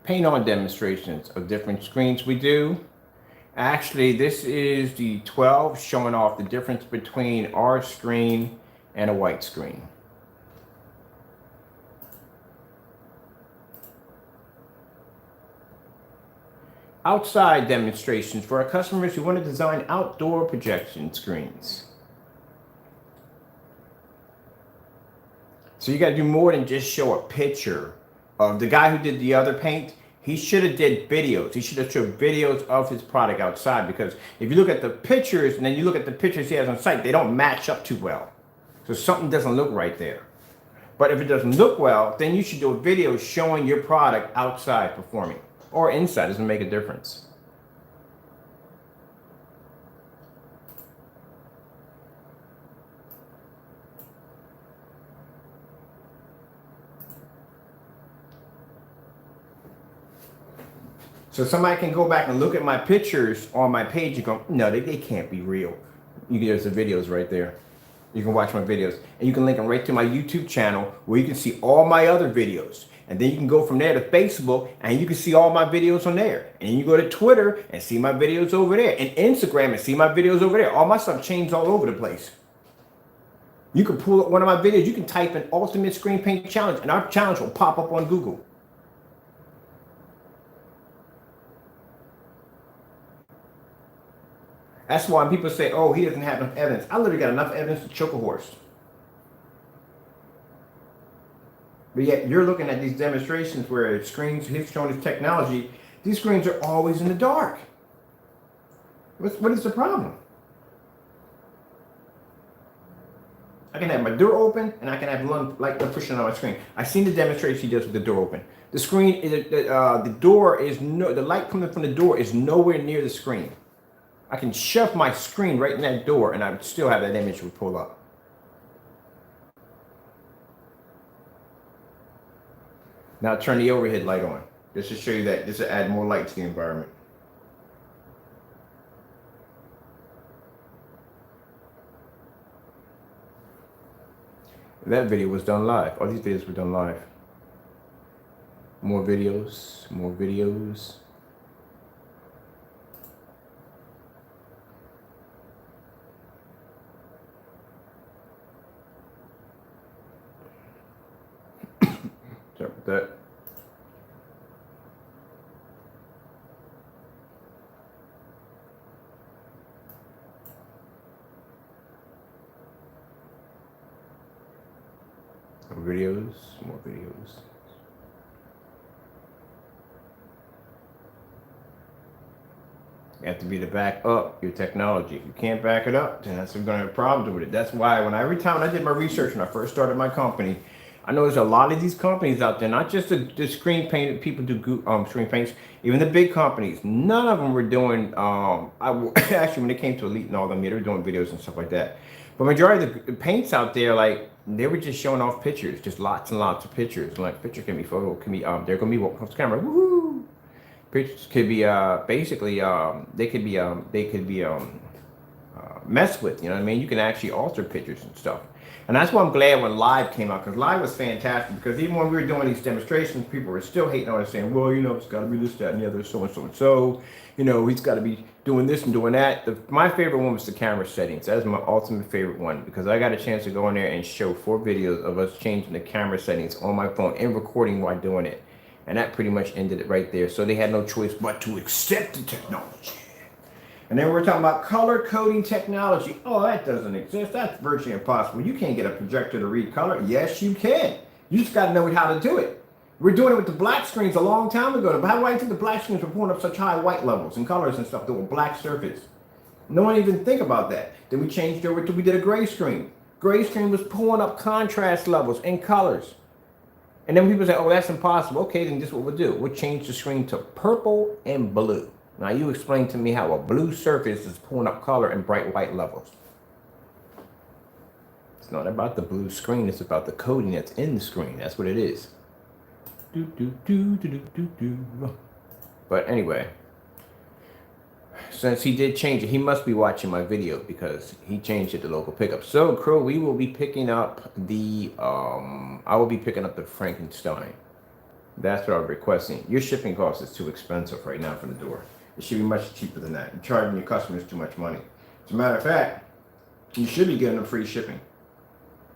Paint on demonstrations of different screens we do. Actually, this is the 12 showing off the difference between our screen and a white screen. Outside demonstrations for our customers who want to design outdoor projection screens. So you got to do more than just show a picture of the guy who did the other paint. He should have did videos. He should have showed videos of his product outside, because if you look at the pictures and then you look at the pictures he has on site, they don't match up too well. So something doesn't look right there. But if it doesn't look well, then you should do a video showing your product outside performing, or inside. It doesn't make a difference. So somebody can go back and look at my pictures on my page and go, no, they can't be real. There's the videos right there. You can watch my videos. And you can link them right to my YouTube channel where you can see all my other videos. And then you can go from there to Facebook and you can see all my videos on there. And you go to Twitter and see my videos over there. And Instagram and see my videos over there. All my stuff changed all over the place. You can pull up one of my videos. You can type in Ultimate Screen Paint Challenge and our challenge will pop up on Google. That's why when people say, oh, he doesn't have enough evidence. I literally got enough evidence to choke a horse. But yet you're looking at these demonstrations where screens, he's showing his technology. These screens are always in the dark. What is the problem? I can have my door open and I can have one light pushing on my screen. I've seen the demonstration he does with the door open. The screen is the door is the light coming from the door is nowhere near the screen. I can shove my screen right in that door and I would still have that image would pull up. Now turn the overhead light on. Just to show you that, just to add more light to the environment. That video was done live. All these videos were done live. More videos, more videos. Sorry about that. More videos, more videos. You have to be to back up your technology. If you can't back it up, then that's going to have problems with it. That's why every time I did my research when I first started my company, I know there's a lot of these companies out there, not just the screen paint people do screen paints, even the big companies. None of them were doing. Actually, when it came to Elite and all them, they were doing videos and stuff like that. But majority of the paints out there, like they were just showing off pictures, just lots and lots of pictures. Like picture can be photo, can be they're gonna be off the camera. Woohoo! Pictures could be basically they could be messed with. You know what I mean? You can actually alter pictures and stuff. And that's why I'm glad when Live came out, because Live was fantastic. Because even when we were doing these demonstrations, people were still hating on us, saying, well, you know, it's got to be this, that, and the other, so and so and so. You know, he's got to be doing this and doing that. My favorite one was the camera settings. That's my ultimate favorite one, because I got a chance to go in there and show 4 videos of us changing the camera settings on my phone and recording while doing it. And that pretty much ended it right there. So they had no choice but to accept the technology. And then we're talking about color coding technology. Oh, that doesn't exist. That's virtually impossible. You can't get a projector to read color. Yes, you can. You just got to know how to do it. We're doing it with the black screens a long time ago. How do I think the black screens were pulling up such high white levels and colors and stuff that were black surface? No one even think about that. Then we changed over to, we did a gray screen. Gray screen was pulling up contrast levels and colors. And then people say, oh, that's impossible. Okay, then this is what we'll do. We'll change the screen to purple and blue. Now you explain to me how a blue surface is pulling up color in bright white levels. It's not about the blue screen, it's about the coding that's in the screen. That's what it is. But anyway, since he did change it, he must be watching my video because he changed it to local pickup. So Crow, we will be picking up the I will be picking up the Frankenstein. That's what I'm requesting. Your shipping cost is too expensive right now for the door. It should be much cheaper than that. You're charging your customers too much money. As a matter of fact, you should be getting them free shipping.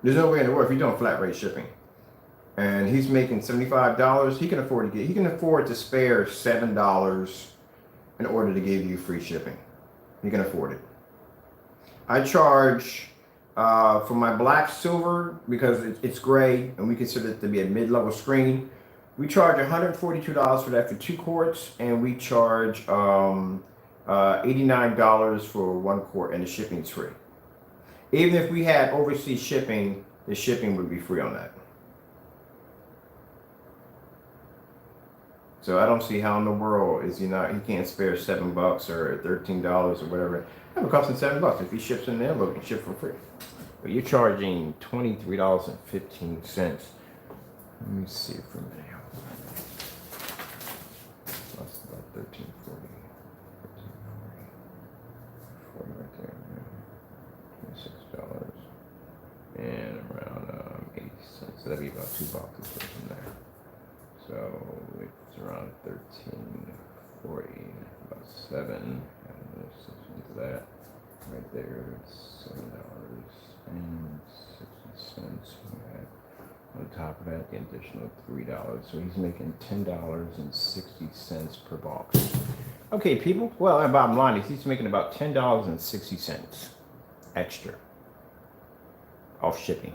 There's no way in the world if you're doing flat rate shipping. And he's making $75. He can afford to spare $7 in order to give you free shipping. He can afford it. I charge for my black silver, because it's gray and we consider it to be a mid-level screen. We charge $142 for that for 2 quarts, and we charge $89 for 1 quart, and the shipping's free. Even if we had overseas shipping, the shipping would be free on that. So I don't see how in the world is he can't spare $7 or $13 or whatever. That would cost him $7 if he ships in the envelope and ship for free. But you're charging $23.15. Let me see for a minute. 13.40. 40 right there. $26. And around 80 cents. So that'd be about $2 from there. So it's around 13.40, about 7. And there's 6 into that. Right there, it's $7.60. On top of that, the additional $3. So he's making $10.60 per box. Okay, people. Well, the bottom line is he's making about $10.60 extra off shipping.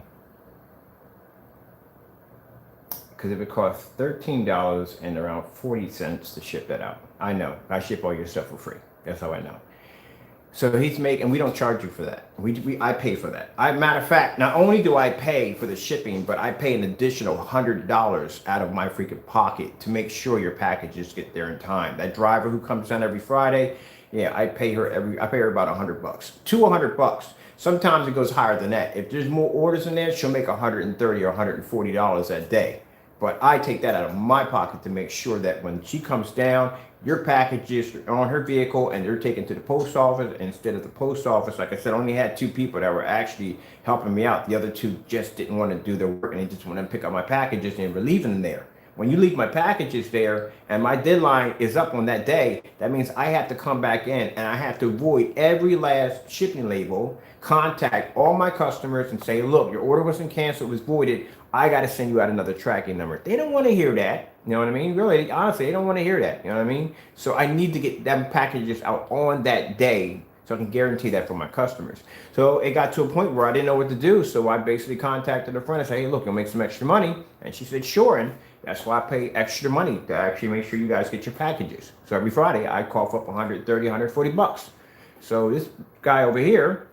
Because if it costs $13 and around 40 cents to ship that out, I know I ship all your stuff for free. That's how I know. So he's making, we don't charge you for that. I pay for that. Matter of fact, not only do I pay for the shipping, but I pay an additional $100 out of my freaking pocket to make sure your packages get there in time. That driver who comes down every Friday, yeah, I pay her about $100, $200. Sometimes it goes higher than that. If there's more orders in there, she'll make $130 or $140 that day. But I take that out of my pocket to make sure that when she comes down, your packages are on her vehicle and they're taken to the post office. Instead of the post office, like I said, I only had 2 people that were actually helping me out. The other 2 just didn't want to do their work and they just wanted to pick up my packages and relieve them there. When you leave my packages there and my deadline is up on that day, that means I have to come back in and I have to void every last shipping label, contact all my customers and say, look, your order wasn't canceled, it was voided. I got to send you out another tracking number. They don't want to hear that. You know what I mean? Really, honestly, they don't want to hear that. You know what I mean? So I need to get them packages out on that day so I can guarantee that for my customers. So it got to a point where I didn't know what to do. So I basically contacted a friend and said, hey, look, you'll make some extra money. And she said, sure. And that's why I pay extra money to actually make sure you guys get your packages. So every Friday, I cough up $130, $140. So this guy over here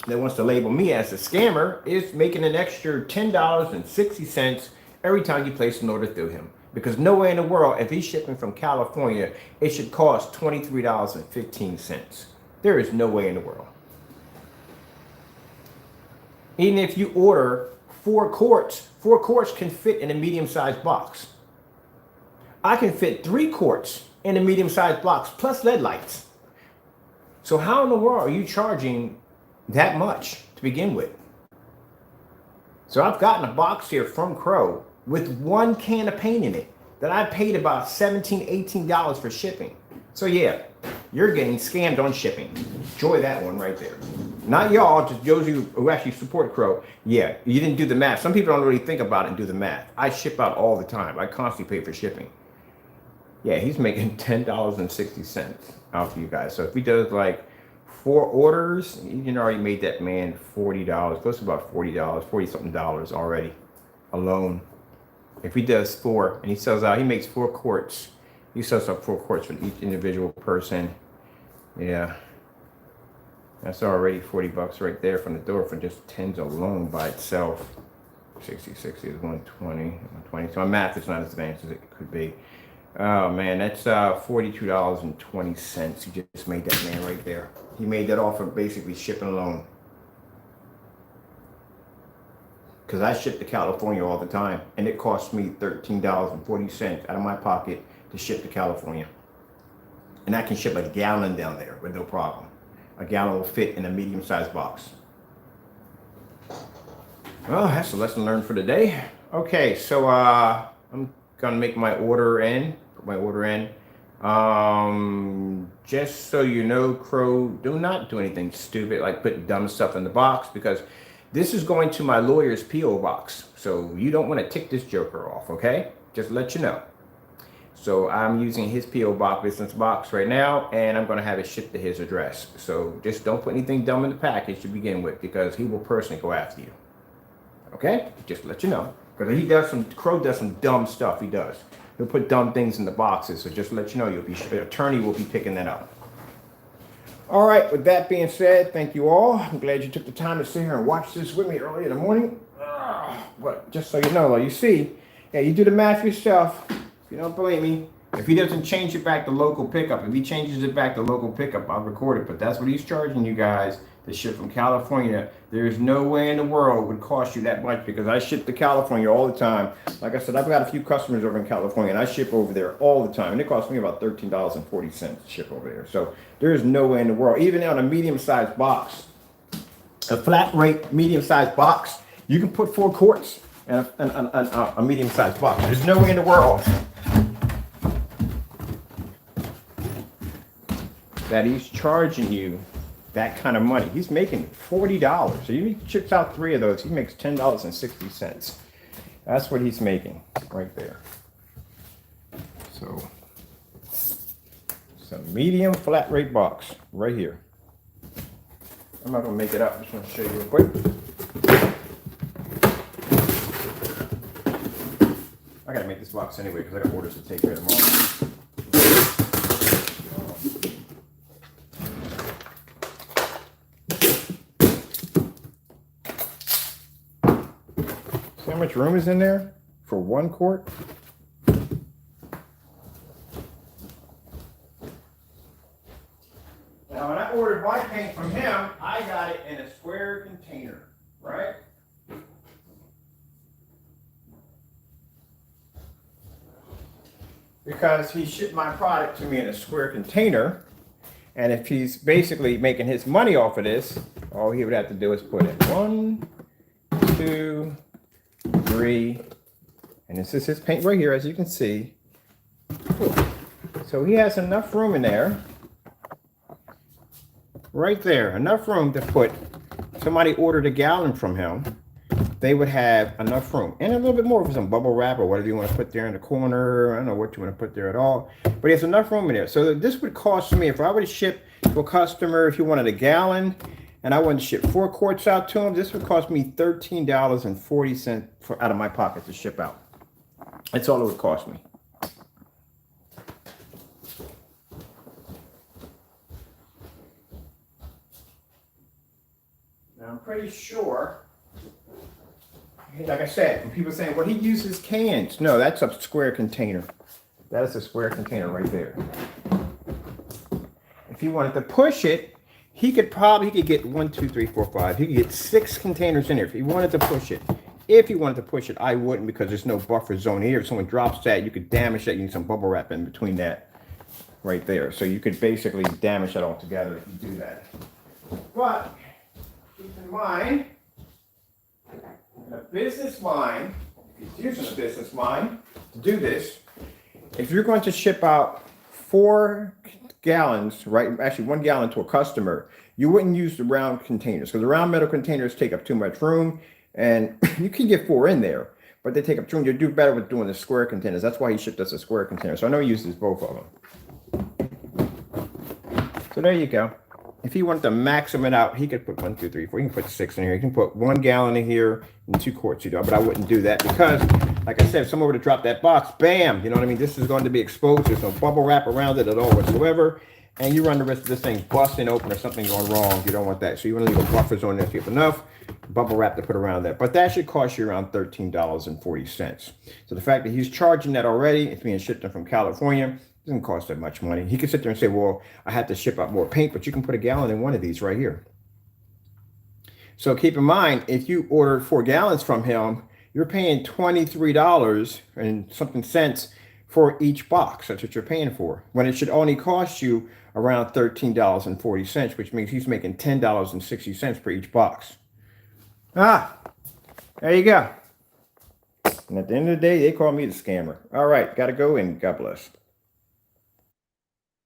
that wants to label me as a scammer is making an extra $10.60 every time you place an order through him. Because no way in the world, if he's shipping from California, it should cost $23.15. There is no way in the world. Even if you order 4 quarts can fit in a medium-sized box. I can fit 3 quarts in a medium-sized box plus LED lights. So how in the world are you charging that much to begin with? So I've gotten a box here from Crow with 1 can of paint in it that I paid about $17, $18 for shipping. So yeah, you're getting scammed on shipping. Enjoy that one right there. Not y'all, just those who actually support Crow. Yeah, you didn't do the math. Some people don't really think about it and do the math. I ship out all the time. I constantly pay for shipping. Yeah, he's making $10.60 out for you guys. So if he does like 4 orders, you already made that man $40, close to about $40, 40 something dollars already alone. If he does 4 and he sells out, he makes 4 quarts. He sells out 4 quarts for each individual person. Yeah, that's already $40 right there from the door for just tens alone by itself. 60 is 120. So my math is not as advanced as it could be. Oh man, that's $42.20. He just made that man right there. He made that off of basically shipping alone. Because I ship to California all the time, and it costs me $13.40 out of my pocket to ship to California. And I can ship a gallon down there with no problem. A gallon will fit in a medium-sized box. Well, that's a lesson learned for the day. Okay, so I'm gonna make my order in. Put my order in. Just so you know, Crow, do not do anything stupid like put dumb stuff in the box, because this is going to my lawyer's P.O. box. So you don't want to tick this joker off, okay? Just to let you know. So I'm using his P.O. box, business box right now, and I'm going to have it shipped to his address. So just don't put anything dumb in the package to begin with, because he will personally go after you. Okay? Just to let you know. Because Crow does some dumb stuff, he does. He'll put dumb things in the boxes, so just to let you know, the attorney will be picking that up. All right, with that being said, thank you all. I'm glad you took the time to sit here and watch this with me early in the morning. But just so you know, you see, yeah, you do the math yourself. If you don't believe me, if he doesn't change it back to local pickup, if he changes it back to local pickup, I'll record it. But that's what he's charging you guys to ship from California. There's no way in the world it would cost you that much because I ship to California all the time. Like I said, I've got a few customers over in California and I ship over there all the time. And it costs me about $13.40 to ship over there. So there's no way in the world, even on a medium-sized box, a flat rate medium-sized box, you can put 4 quarts in a medium-sized box. There's no way in the world that he's charging you that kind of money. He's making $40. So he ships out 3 of those. He makes $10.60. That's what he's making right there. So it's a medium flat rate box right here. I'm not gonna make it up. I'm just gonna show you real quick. I gotta make this box anyway because I got orders to take care of tomorrow. See how much room is in there for 1 quart? Now, when I ordered my paint from him, I got it in a square container, right? Because he shipped my product to me in a square container, and if he's basically making his money off of this, all he would have to do is put in 1, 2, 3, and this is his paint right here, as you can see. So he has enough room in there, right there, enough room to put, somebody ordered a gallon from him, they would have enough room. And a little bit more for some bubble wrap or whatever you want to put there in the corner. I don't know what you want to put there at all. But he has enough room in there. So this would cost me, if I were to ship to a customer, if he wanted a gallon, and I wanted to ship 4 quarts out to him, this would cost me $13.40 out of my pocket to ship out. That's all it would cost me. Now, I'm pretty sure, like I said, when people saying, well, he uses cans. No, that's a square container. That is a square container right there. If he wanted to push it, he could get 1, 2, 3, 4, 5. He could get 6 containers in there if he wanted to push it. If he wanted to push it, I wouldn't, because there's no buffer zone here. If someone drops that, you could damage that. You need some bubble wrap in between that right there. So you could basically damage that altogether if you do that. But keep in mind, in a business mind, if he's using a business mind to do this, if you're going to ship out 4 gallons, right, actually 1 gallon to a customer, you wouldn't use the round containers, because the round metal containers take up too much room, and you can get 4 in there, but they take up room. You do better with doing the square containers. That's why he shipped us a square container. So I know he uses both of them. So there you go. If he wanted to maximum it out, he could put 1, 2, 3, 4. You can put 6 in here. You can put 1 gallon in here and 2 quarts, but I wouldn't do that because, like I said, if someone were to drop that box, bam, you know what I mean? This is going to be exposed. There's no bubble wrap around it at all whatsoever. And you run the risk of this thing busting open or something going wrong. You don't want that. So you want to leave a buffer zone there so you have enough bubble wrap to put around that. But that should cost you around $13.40. So the fact that he's charging that already, it's being shipped in from California, doesn't cost that much money. He could sit there and say, well, I have to ship out more paint, but you can put a gallon in one of these right here. So keep in mind, if you order 4 gallons from him, you're paying $23 and something cents for each box. That's what you're paying for, when it should only cost you around $13.40, which means he's making $10.60 per each box. There you go. And at the end of the day, they call me the scammer. All right, got to go, and God bless.